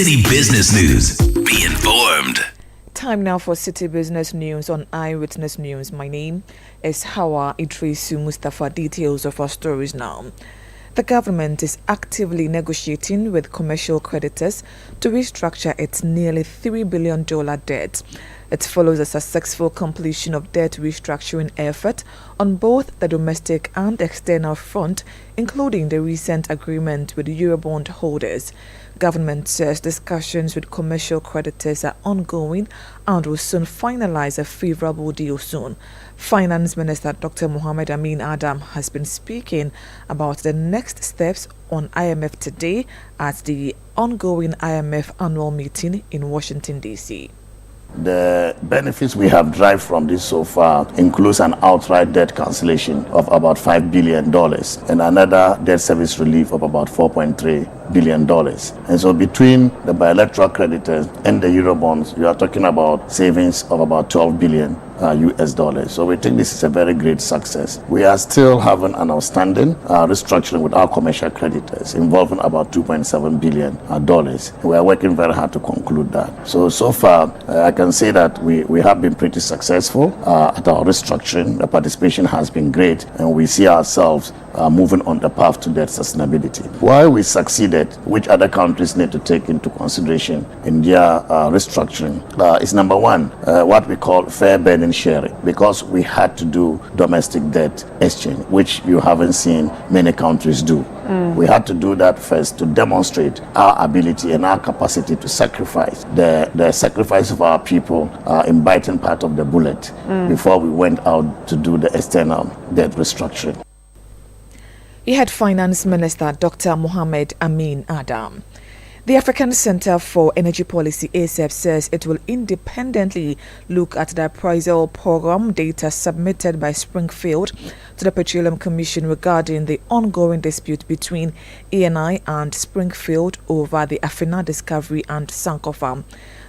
City Business News. Be informed. Time now for City Business News on Eyewitness News. My name is Hawa Idrisu Mustafa. Details of our stories now. The government is actively negotiating with commercial creditors to restructure its nearly $3 billion debt. It follows a successful completion of debt restructuring effort on both the domestic and external front, including the recent agreement with Eurobond holders. Government says discussions with commercial creditors are ongoing and will soon finalize a favorable deal soon. Finance Minister Dr. Mohamed Amin Adam has been speaking about the next steps on IMF today at the ongoing IMF annual meeting in Washington, D.C. The benefits we have derived from this so far includes an outright debt cancellation of about $5 billion and another debt service relief of about $4.3 billion. And so between the bilateral creditors and the Eurobonds, you are talking about savings of about $12 billion US dollars. So we think this is a very great success. We are still having an outstanding restructuring with our commercial creditors involving about $2.7 billion. We are working very hard to conclude that. So far, I can say that we have been pretty successful at our restructuring. The participation has been great, and we see ourselves moving on the path to debt sustainability. Why we succeeded, which other countries need to take into consideration in their restructuring, is number one, what we call fair burden sharing, because we had to do domestic debt exchange, which you haven't seen many countries do. We had to do that first to demonstrate our ability and our capacity to sacrifice the sacrifice of our people in biting part of the bullet before we went out to do the external debt restructuring. He had Finance Minister Dr. Mohamed Amin Adam. The African Center for Energy Policy, ACEP, says it will independently look at the appraisal program data submitted by Springfield to the Petroleum Commission regarding the ongoing dispute between ENI and Springfield over the Afina discovery and Sankofa.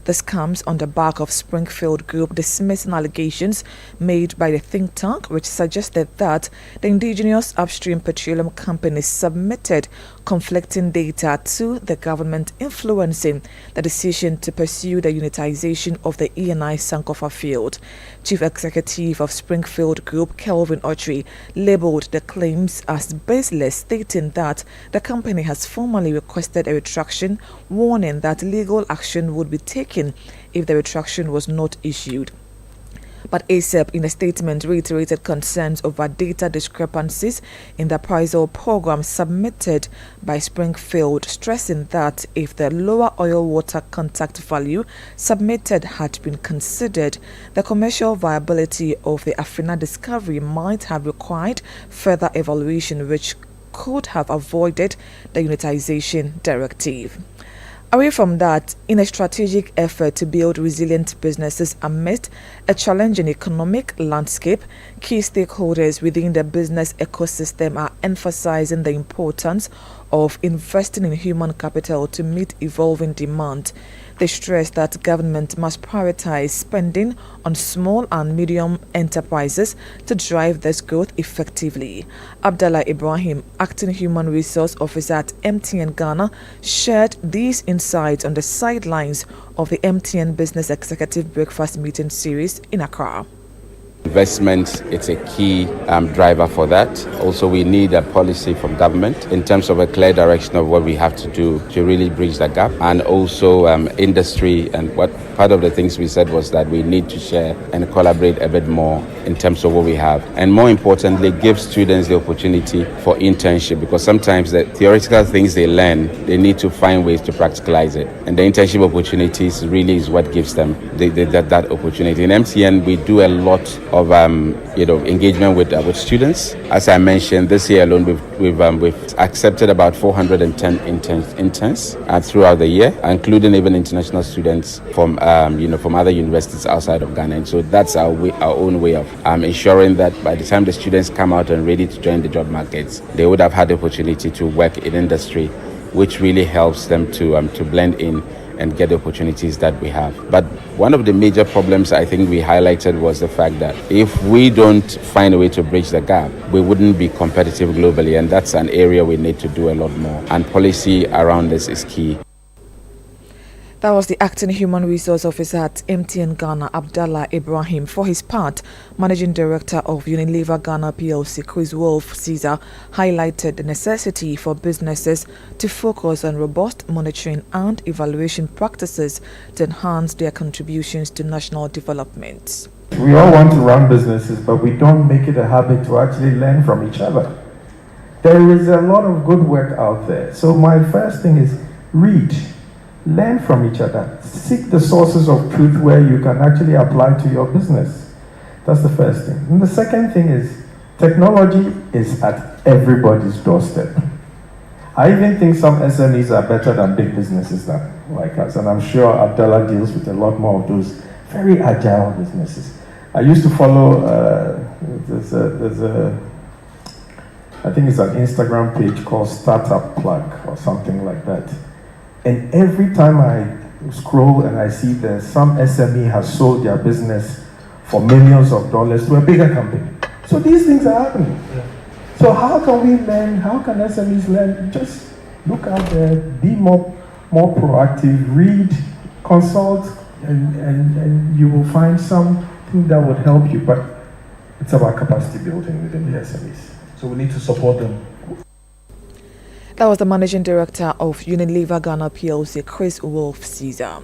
This comes on the back of Springfield Group dismissing allegations made by the think tank, which suggested that the indigenous upstream petroleum companies submitted conflicting data to the government, influencing the decision to pursue the unitization of the ENI Sankofa field. Chief Executive of Springfield Group, Kelvin Autry, labeled the claims as baseless, stating that the company has formally requested a retraction, warning that legal action would be taken if the retraction was not issued. But ACEP, in a statement, reiterated concerns over data discrepancies in the appraisal program submitted by Springfield, stressing that if the lower oil water contact value submitted had been considered, the commercial viability of the Afina discovery might have required further evaluation, which could have avoided the unitization directive. Away from that, in a strategic effort to build resilient businesses amidst a challenging economic landscape, key stakeholders within the business ecosystem are emphasizing the importance of investing in human capital to meet evolving demand. They stress that government must prioritize spending on small and medium enterprises to drive this growth effectively. Abdallah Ibrahim, Acting Human Resource Officer at MTN Ghana, shared these insights on the sidelines of the MTN Business Executive Breakfast Meeting Series in Accra. Investment, it's a key driver for that. Also, we need a policy from government in terms of a clear direction of what we have to do to really bridge the gap. And also industry, and what part of the things we said was that we need to share and collaborate a bit more in terms of what we have. And more importantly, give students the opportunity for internship, because sometimes the theoretical things they learn, they need to find ways to practicalize it. And the internship opportunities really is what gives them that opportunity. In MTN, we do a lot of engagement with students. As I mentioned, this year alone we've accepted about 410 interns throughout the year, including even international students from other universities outside of Ghana. And so that's our own way of ensuring that by the time the students come out and ready to join the job markets, they would have had the opportunity to work in industry, which really helps them to blend in and get the opportunities that we have. But one of the major problems I think we highlighted was the fact that if we don't find a way to bridge the gap, we wouldn't be competitive globally, and that's an area we need to do a lot more. And policy around this is key. That was the acting human resource officer at MTN Ghana, Abdallah Ibrahim. For his part, managing director of Unilever Ghana PLC, Chris Wolf Caesar, highlighted the necessity for businesses to focus on robust monitoring and evaluation practices to enhance their contributions to national development. We all want to run businesses, but we don't make it a habit to actually learn from each other. There is a lot of good work out there. So my first thing is read. Learn from each other. Seek the sources of truth where you can actually apply to your business. That's the first thing. And the second thing is technology is at everybody's doorstep. I even think some SMEs are better than big businesses like us. And I'm sure Abdallah deals with a lot more of those very agile businesses. I used to follow, I think it's an Instagram page called Startup Plug or something like that. And every time I scroll and I see that some SME has sold their business for millions of dollars to a bigger company. So these things are happening. Yeah. So how can we learn? How can SMEs learn? Just look out there, be more proactive, read, consult, and you will find something that would help you. But it's about capacity building within the SMEs. So we need to support them. That was the managing director of Unilever Ghana PLC, Chris Wolf Caesar.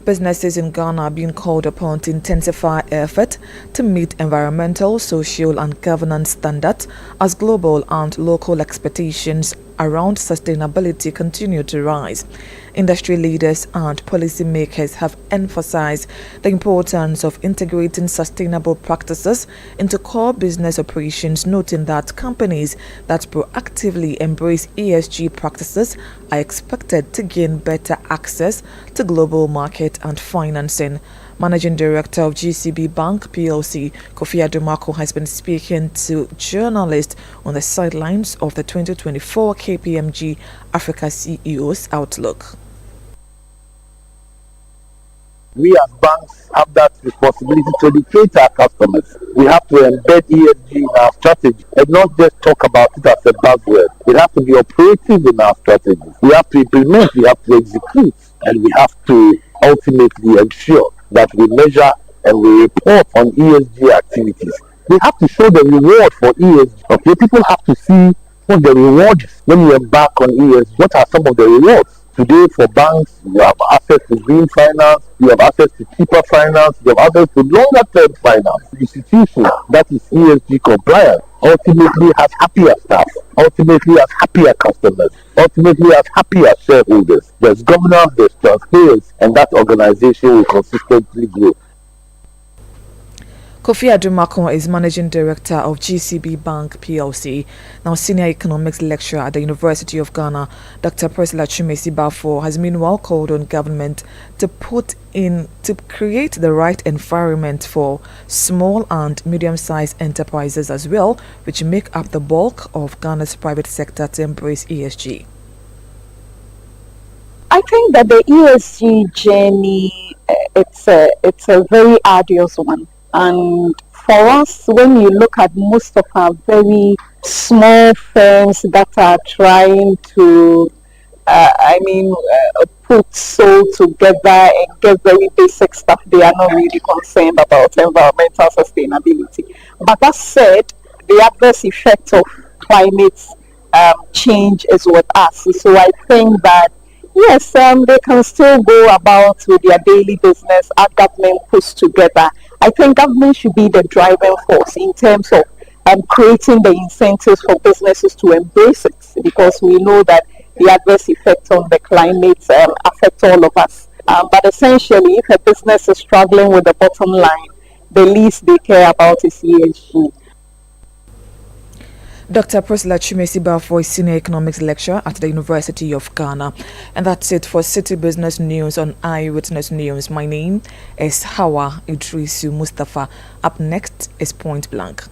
Businesses in Ghana are being called upon to intensify effort to meet environmental, social and governance standards as global and local expectations around sustainability continue to rise. Industry leaders and policymakers have emphasized the importance of integrating sustainable practices into core business operations, noting that companies that proactively embrace ESG practices are expected to gain better access to global market and financing. Managing Director of GCB Bank PLC, Kofi Adumako, has been speaking to journalists on the sidelines of the 2024 KPMG Africa CEO's Outlook. We as banks have that responsibility to educate our customers. We have to embed ESG in our strategy and not just talk about it as a buzzword. It has to be operative in our strategy. We have to implement, we have to execute, and we have to ultimately ensure that we measure and we report on ESG activities. We have to show the reward for ESG. Okay, people have to see what the reward is when you embark on ESG. What are some of the rewards? Today for banks, you have access to green finance, you have access to cheaper finance, you have access to longer term finance. The institution that is ESG compliant ultimately has happier staff, ultimately has happier customers, ultimately has happier shareholders. There's governance, there's transparency, and that organization will consistently grow. Kofi Adumako is Managing Director of GCB Bank PLC. Now, Senior Economics Lecturer at the University of Ghana, Dr. Priscilla Chumesi Bafo, has meanwhile called on government to create the right environment for small and medium-sized enterprises as well, which make up the bulk of Ghana's private sector, to embrace ESG. I think that the ESG journey, it's a very arduous one. And for us, when you look at most of our very small firms that are trying to, put soul together and get very basic stuff, they are not really concerned about environmental sustainability. But that said, the adverse effect of climate change is with us. So I think that yes, they can still go about with their daily business as government puts together. I think government should be the driving force in terms of creating the incentives for businesses to embrace it, because we know that the adverse effects on the climate affect all of us. But essentially, if a business is struggling with the bottom line, the least they care about is ESG. Dr. Priscilla Chumesi Bafo is Senior Economics Lecturer at the University of Ghana. And that's it for City Business News on Eyewitness News. My name is Hawa Idrisu Mustafa. Up next is Point Blank.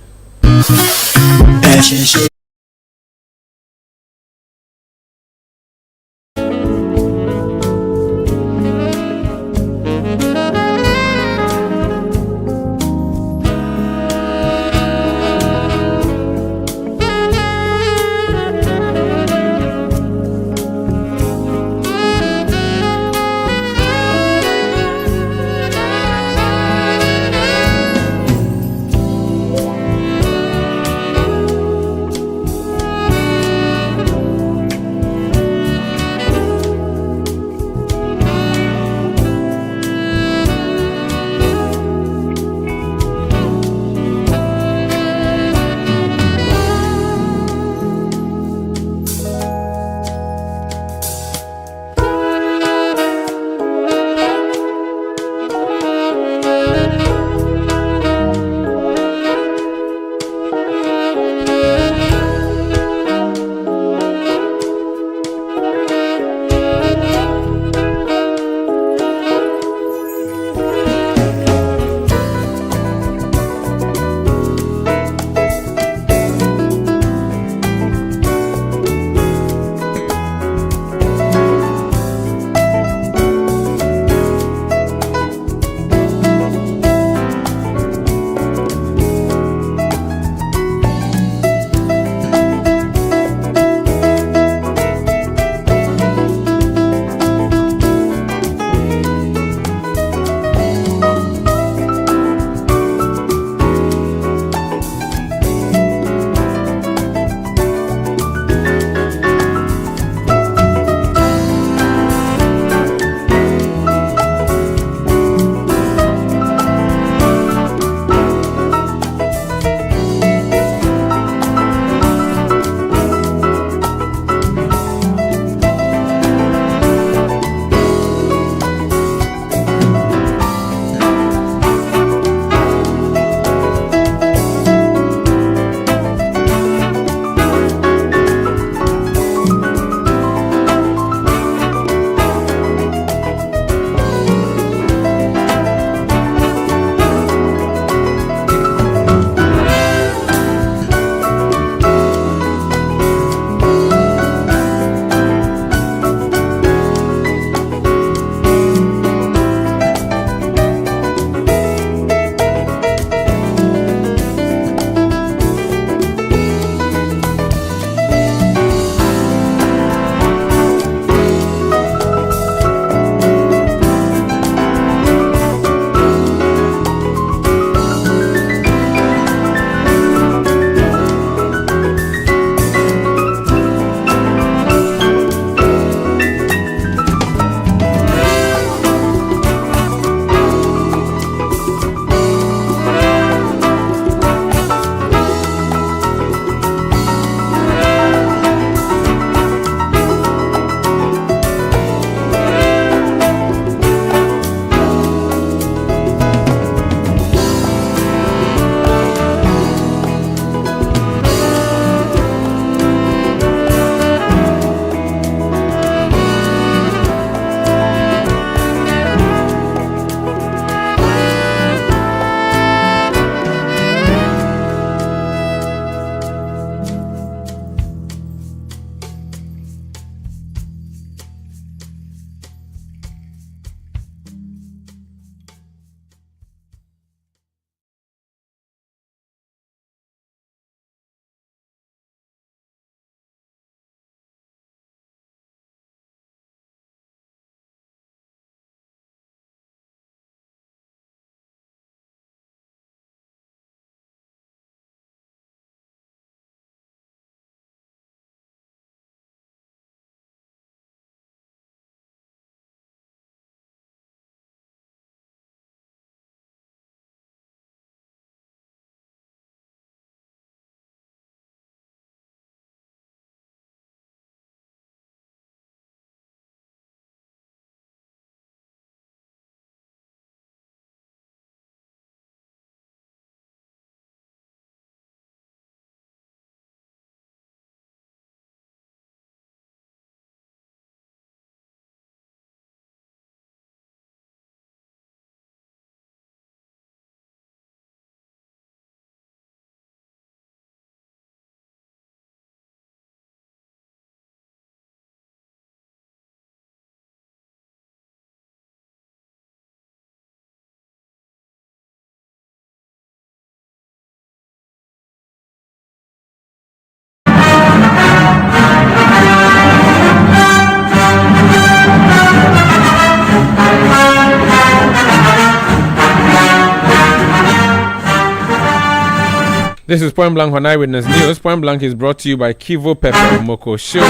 This is Point Blank on Eyewitness News. Point Blank is brought to you by Kivo Pepper Moko Show.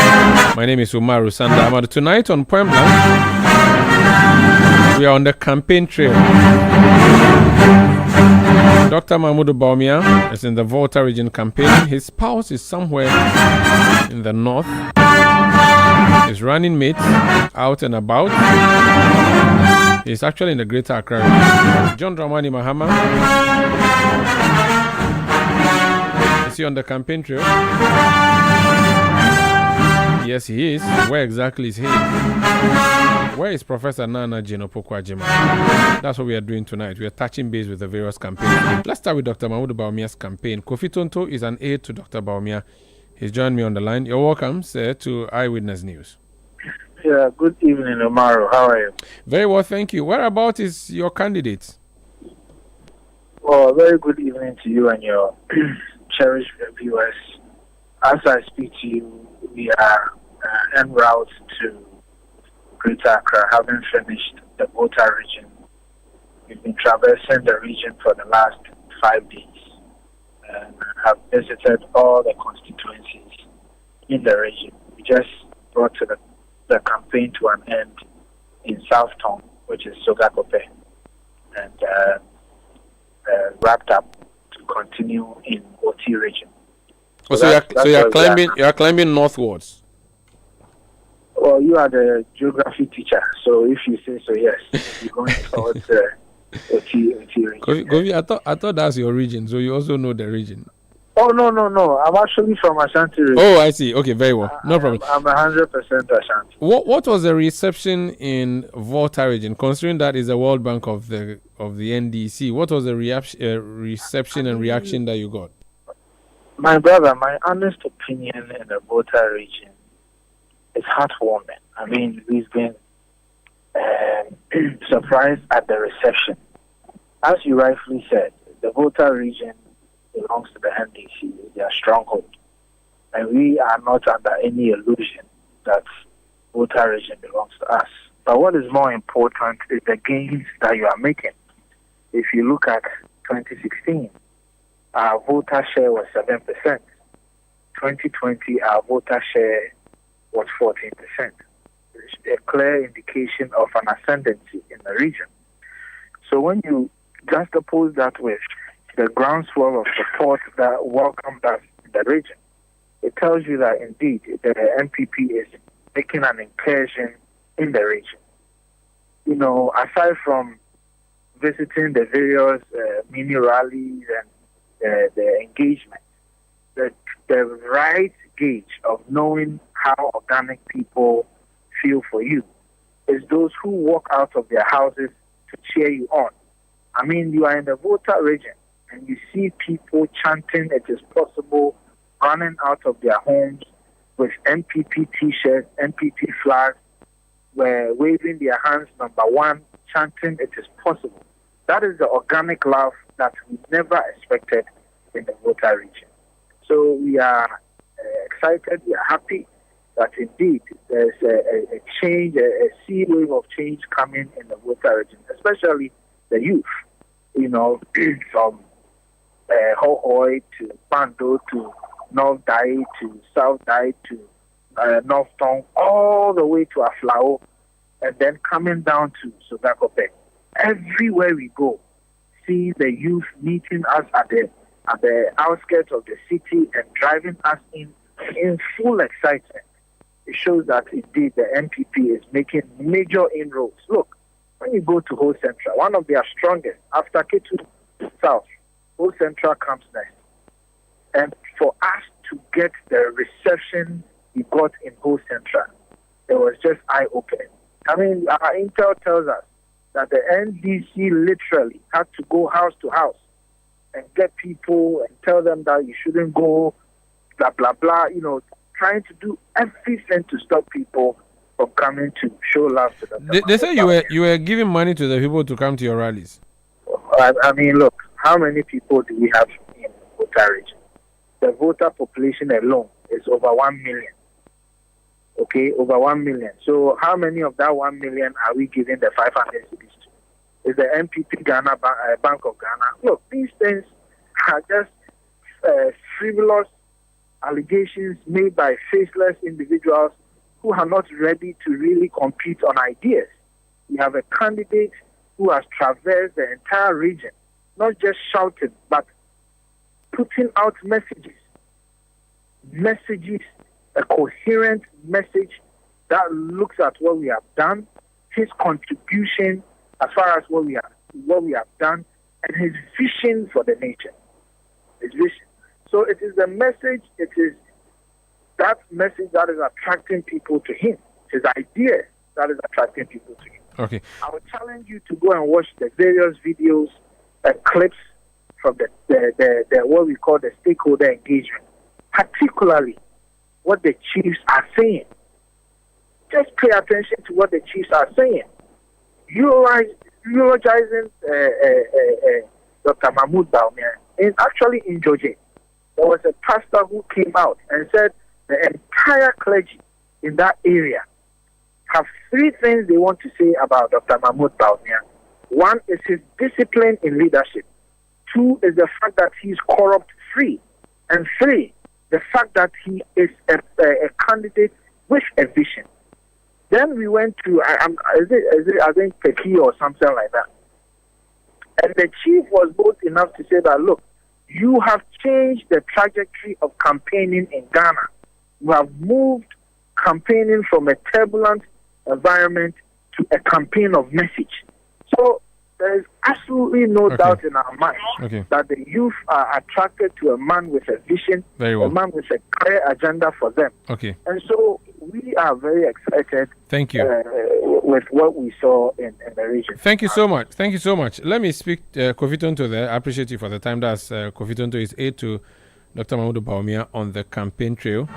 My name is Umaru Sanda. Amadu. Tonight on Point Blank, we are on the campaign trail. Dr. Mahmoud Bawumia is in the Volta region campaigning. His spouse is somewhere in the north. His running mate out and about. He's actually in the Greater Accra region. John Dramani Mahama. Is he on the campaign trail? Yes, he is. Where exactly is he? Where is Professor Nana Jinopokwa-Jima? That's what we are doing tonight. We are touching base with the various campaigns. Let's start with Dr. Mahmoud Bawumia's campaign. Kofi Tonto is an aide to Dr. Bawumia. He's joined me on the line. You're welcome, sir, to Eyewitness News. Yeah, good evening, Umaru. How are you? Very well, thank you. Whereabouts is your candidate? Well, very good evening to you and your cherished viewers. As I speak to you, we are en route to Greater Accra, having finished the Volta region. We've been traversing the region for the last 5 days and have visited all the constituencies in the region. We just brought to the campaign to an end in South Town, which is Sogakope, and wrapped up to continue in Oti region. So you are climbing northwards. Well, you are the geography teacher, so if you say so, yes, you're going towards Oti region. Kofi, I thought that's your region, so you also know the region. Oh, no. I'm actually from Ashanti region. Oh, I see. Okay, very well. No problem. I'm 100% Ashanti. What was the reception in Volta region, considering that is the World Bank of the NDC? What was the reception and reaction that you got? My brother, my honest opinion in the Volta region is heartwarming. I mean, we've been surprised at the reception. As you rightfully said, the Volta region belongs to the NDC, their stronghold. And we are not under any illusion that Volta region belongs to us. But what is more important is the gains that you are making. If you look at 2016, our voter share was 7%. 2020, our voter share was 14%. It's a clear indication of an ascendancy in the region. So when you juxtapose that with the groundswell of support that welcomed us in the region, it tells you that indeed the MPP is making an incursion in the region. You know, aside from visiting the various mini rallies and the engagement, the right gauge of knowing how organic people feel for you is those who walk out of their houses to cheer you on. I mean, you are in the Volta region and you see people chanting it is possible, running out of their homes with MPP t-shirts, MPP flags, waving their hands, number one, chanting it is possible. That is the organic love that we never expected in the Volta region. So we are excited, we are happy that indeed there's a change, a sea wave of change coming in the Volta region, especially the youth. You know, from Hohoi to Bando to North Dai to South Dai to North Town, all the way to Aflao, and then coming down to Sogakope. Everywhere we go, see the youth meeting us at the outskirts of the city and driving us in full excitement. It shows that indeed the MPP is making major inroads. Look, when you go to Ho Central, one of their strongest, after Ketu South, Ho Central comes next. And for us to get the reception we got in Ho Central, it was just eye-opening. I mean, our intel tells us that the NDC literally had to go house to house and get people and tell them that you shouldn't go, blah, blah, blah, you know, trying to do everything to stop people from coming to show love to them. They say you were giving money to the people to come to your rallies. I mean, look, how many people do we have in Volta region? The voter population alone is over 1 million. Okay, over 1 million. So how many of that 1 million are we giving the 500 cities to? Is the MPP Ghana Bank of Ghana? Look, these things are just frivolous allegations made by faceless individuals who are not ready to really compete on ideas. We have a candidate who has traversed the entire region, not just shouting, but putting out messages, a coherent message that looks at what we have done, his contribution as far as what we have done, and his vision for the nation. His vision. So it is the message, it is that message that is attracting people to him. His idea that is attracting people to him. Okay. I would challenge you to go and watch the various videos and clips from the what we call the stakeholder engagement, particularly what the chiefs are saying. Just pay attention to what the chiefs are saying. Eulogizing Dr. Mahmoud Baumia is actually in Georgia. There was a pastor who came out and said the entire clergy in that area have three things they want to say about Dr. Mahmoud Baumia. One is his discipline in leadership. Two is the fact that he's corrupt-free. And three, the fact that he is a candidate with a vision. Then we went to, I think, Peki or something like that. And the chief was bold enough to say that, look, you have changed the trajectory of campaigning in Ghana. You have moved campaigning from a turbulent environment to a campaign of message. So there is absolutely no doubt in our mind that the youth are attracted to a man with a vision, a man with a clear agenda for them. Okay. And so we are very excited. Thank you. With what we saw in the region. Thank you so much. Thank you so much. Let me speak Kofi Tonto there. I appreciate you for the time. That's Kofi Tonto is aide to Dr. Mahmoud Baumia on the campaign trail.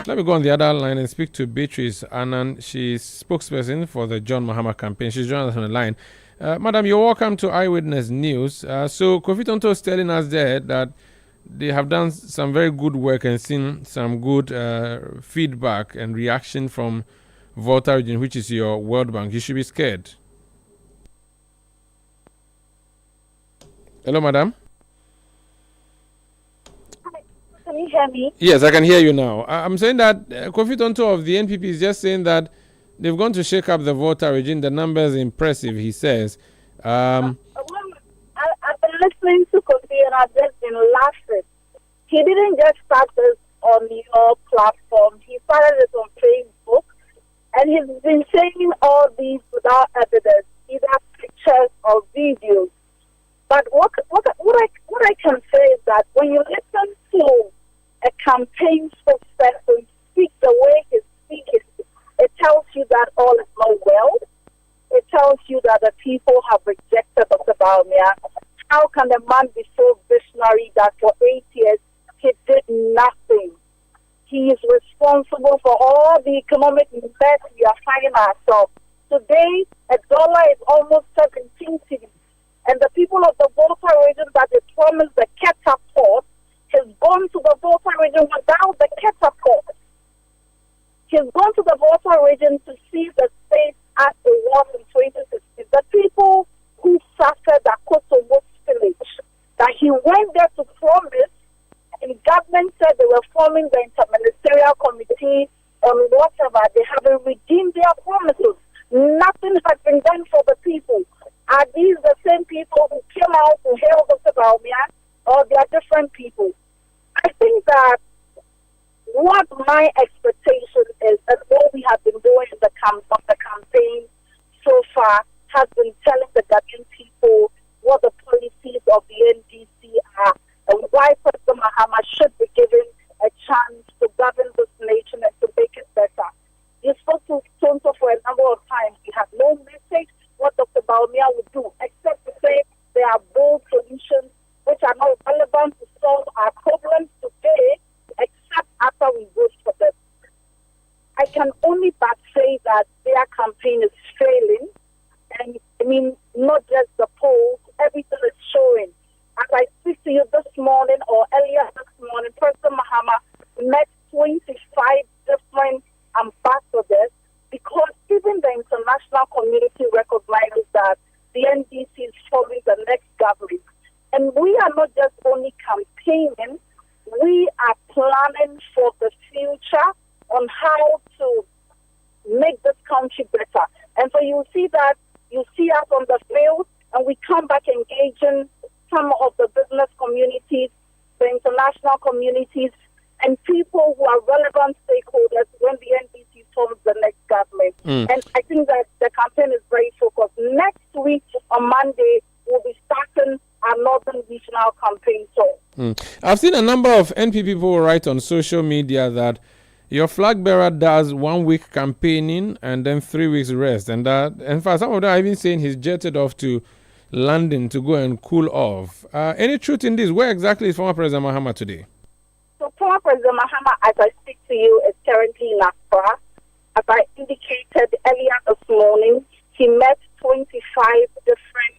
Let me go on the other line and speak to Beatrice Anand. She's spokesperson for the John Mahama campaign. She's joined us on the line. Madam, you're welcome to Eyewitness News. So Kofi Tonto is telling us there that they have done some very good work and seen some good feedback and reaction from Volta region, which is your World Bank. You should be scared. Hello, madam. Can you hear me? Yes, I can hear you now. I'm saying that Kofi Tonto of the NPP is just saying that they've gone to shake up the Volta region. The numbers are impressive, he says. I've been listening to Kofi and I've just been laughing. He didn't just start this on your platform. He started it on Facebook. And he's been saying all these without evidence, either pictures or videos. But what I can say is that when you listen to a campaign spokesperson speak the way he speaks, it tells you that all is not well. It tells you that the people have rejected Dr. Baumia. How can a man be so visionary that for 8 years he did nothing? He is responsible for all the economic mess we are finding ourselves. Today, $1 is almost 17 cities. And the people of the Volta region that they promised the catapult has gone to the Volta region without the catapult. He's gone to the Volta region to see the state as it was in 2016. The people who suffered the Kosovo spillage, that he went there to promise, and government said they were forming the interministerial committee on whatever. They haven't redeemed their promises. Nothing has been done for the people. Are these the same people who came out to hail Dr. Baumia, or they are different people? I think that what my expectation is, and what we have been doing in the campaign so far, has been telling the Ghanaian people what the policies of the NDC are, and why President Mahama should be given a chance to govern this nation and to make it better. You spoke to Tonto for a number of times. He had no message what Dr. Baumia would do, except to say there are bold solutions which are not relevant to solve our problems today, except after we vote for them. I can only but say that their campaign is failing, and I mean, not just the polls, everything is showing. As I speak to you this morning or earlier this morning, President Mahama met 25 different ambassadors, because even the international community recognizes that the NDC is following the next government. And we are not just only campaigning campaigning, we are planning for the future on how to make this country better. And so you see us on the field, and we come back engaging some of the business communities, the international communities, and people who are relevant stakeholders when the NDC forms the next government. And I think that the campaign is very focused. Next week on Monday, we'll be starting our Northern Regional campaign tour. I've seen a number of NP people write on social media that your flag bearer does 1 week campaigning and then 3 weeks rest. And in fact, some of them are even saying he's jetted off to London to go and cool off. Any truth in this? Where exactly is former President Mahama today? So former President Mahama, as I speak to you, is currently in Accra. As I indicated earlier this morning, he met 25 different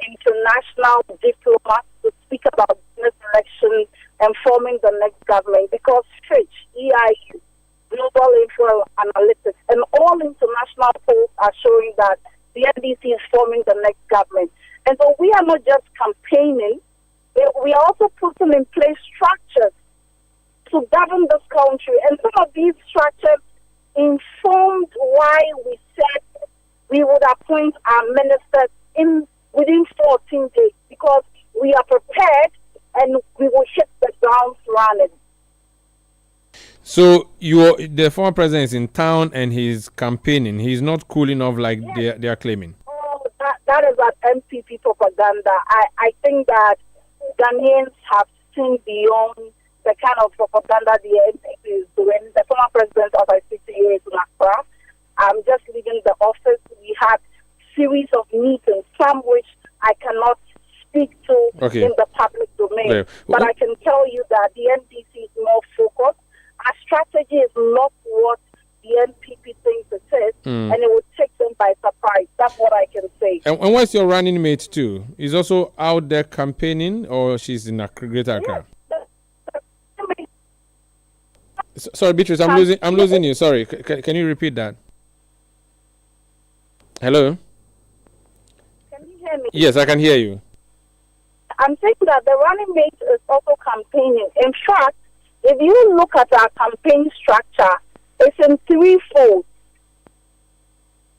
international diplomats to speak about business elections and forming the next government, because Fitch, EIU, Global Info Analytics, and all international polls are showing that the NDC is forming the next government. And so we are not just campaigning, we are also putting in place structures to govern this country. And some of these structures informed why we said we would appoint our ministers within 14 days, because we are prepared and we will hit the ground running. So the former president is in town and he's campaigning. He's not cooling off like they are claiming. Oh, that is that MPP propaganda. I think that Ghanaians have seen beyond the kind of propaganda the MPP is doing. The former president, as I speak to you, is in Accra. I'm just leaving the office. We had series of meetings, some which I cannot speak to in the public domain. But I can tell you that the NDC is more focused. Our strategy is not what the NPP thinks it is, and it will take them by surprise. That's what I can say. And what's your running mate too? Is also out there campaigning, or she's in Greater Accra? Sorry, Beatrice, I'm losing you. Sorry, can you repeat that? Hello? Can you hear me? Yes, I can hear you. I'm saying that the running mate is also campaigning. In fact, if you look at our campaign structure, it's in threefold.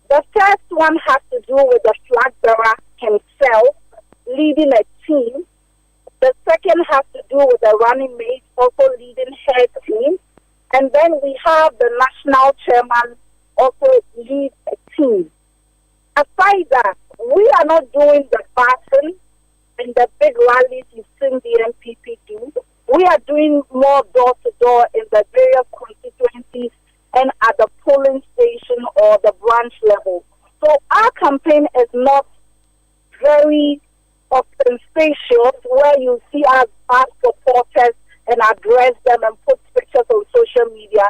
The first one has to do with the flag bearer himself leading a team. The second has to do with the running mate also leading her team. And then we have the national chairman also lead a team. Aside that, we are not doing the passing and the big rallies you've seen the MPP do. We are doing more door-to-door in the various constituencies and at the polling station or the branch level. So our campaign is not very ostentatious, where you see us ask supporters and address them and put pictures on social media.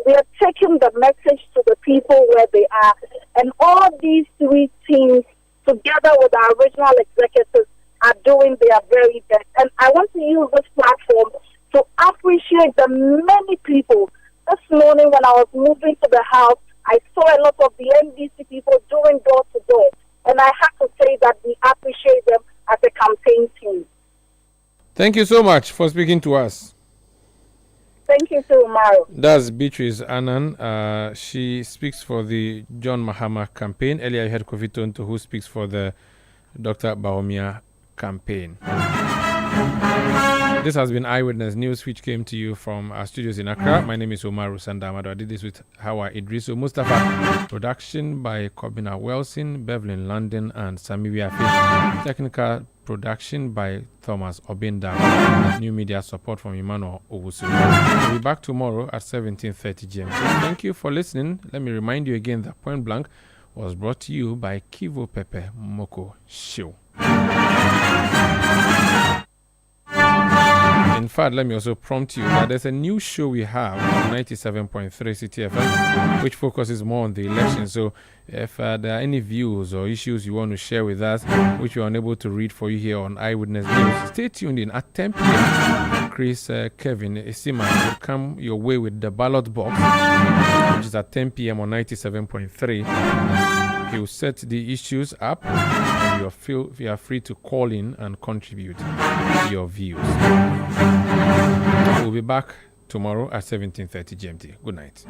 We are taking the message to the people where they are. And all these three teams, together with our regional executives, are doing their very best. And I want to use this platform to appreciate the many people. This morning when I was moving to the house, I saw a lot of the NDC people doing door-to-door. And I have to say that we appreciate them as a campaign team. Thank you so much for speaking to us. Thank you, Umaru. That's Beatrice Annan. She speaks for the John Mahama campaign. Earlier, you had Kofi Tonto, who speaks for the Dr. Bawumia campaign. This has been Eyewitness News, which came to you from our studios in Accra. My name is Umaru Sanda. Amadu. I did this with Hawa Idrisu Mustafa. Production by Kobina Wilson, Beverlyn London, and Sami Wiafi. Technical production by Thomas Obinda. New media support from Emmanuel Owusu. We'll be back tomorrow at 17:30 GMT. Thank you for listening. Let me remind you again that Point Blank was brought to you by Kivo Pepe Moko Show. In fact, let me also prompt you that there's a new show we have on 97.3 Citi FM, which focuses more on the election. So if there are any views or issues you want to share with us, which we're unable to read for you here on Eyewitness News, stay tuned in at 10 p.m. Chris, Kevin, Isima will come your way with the ballot box, which is at 10 p.m. on 97.3. He will set the issues up. You are free to call in and contribute your views. We'll be back tomorrow at 17:30 GMT. Good night.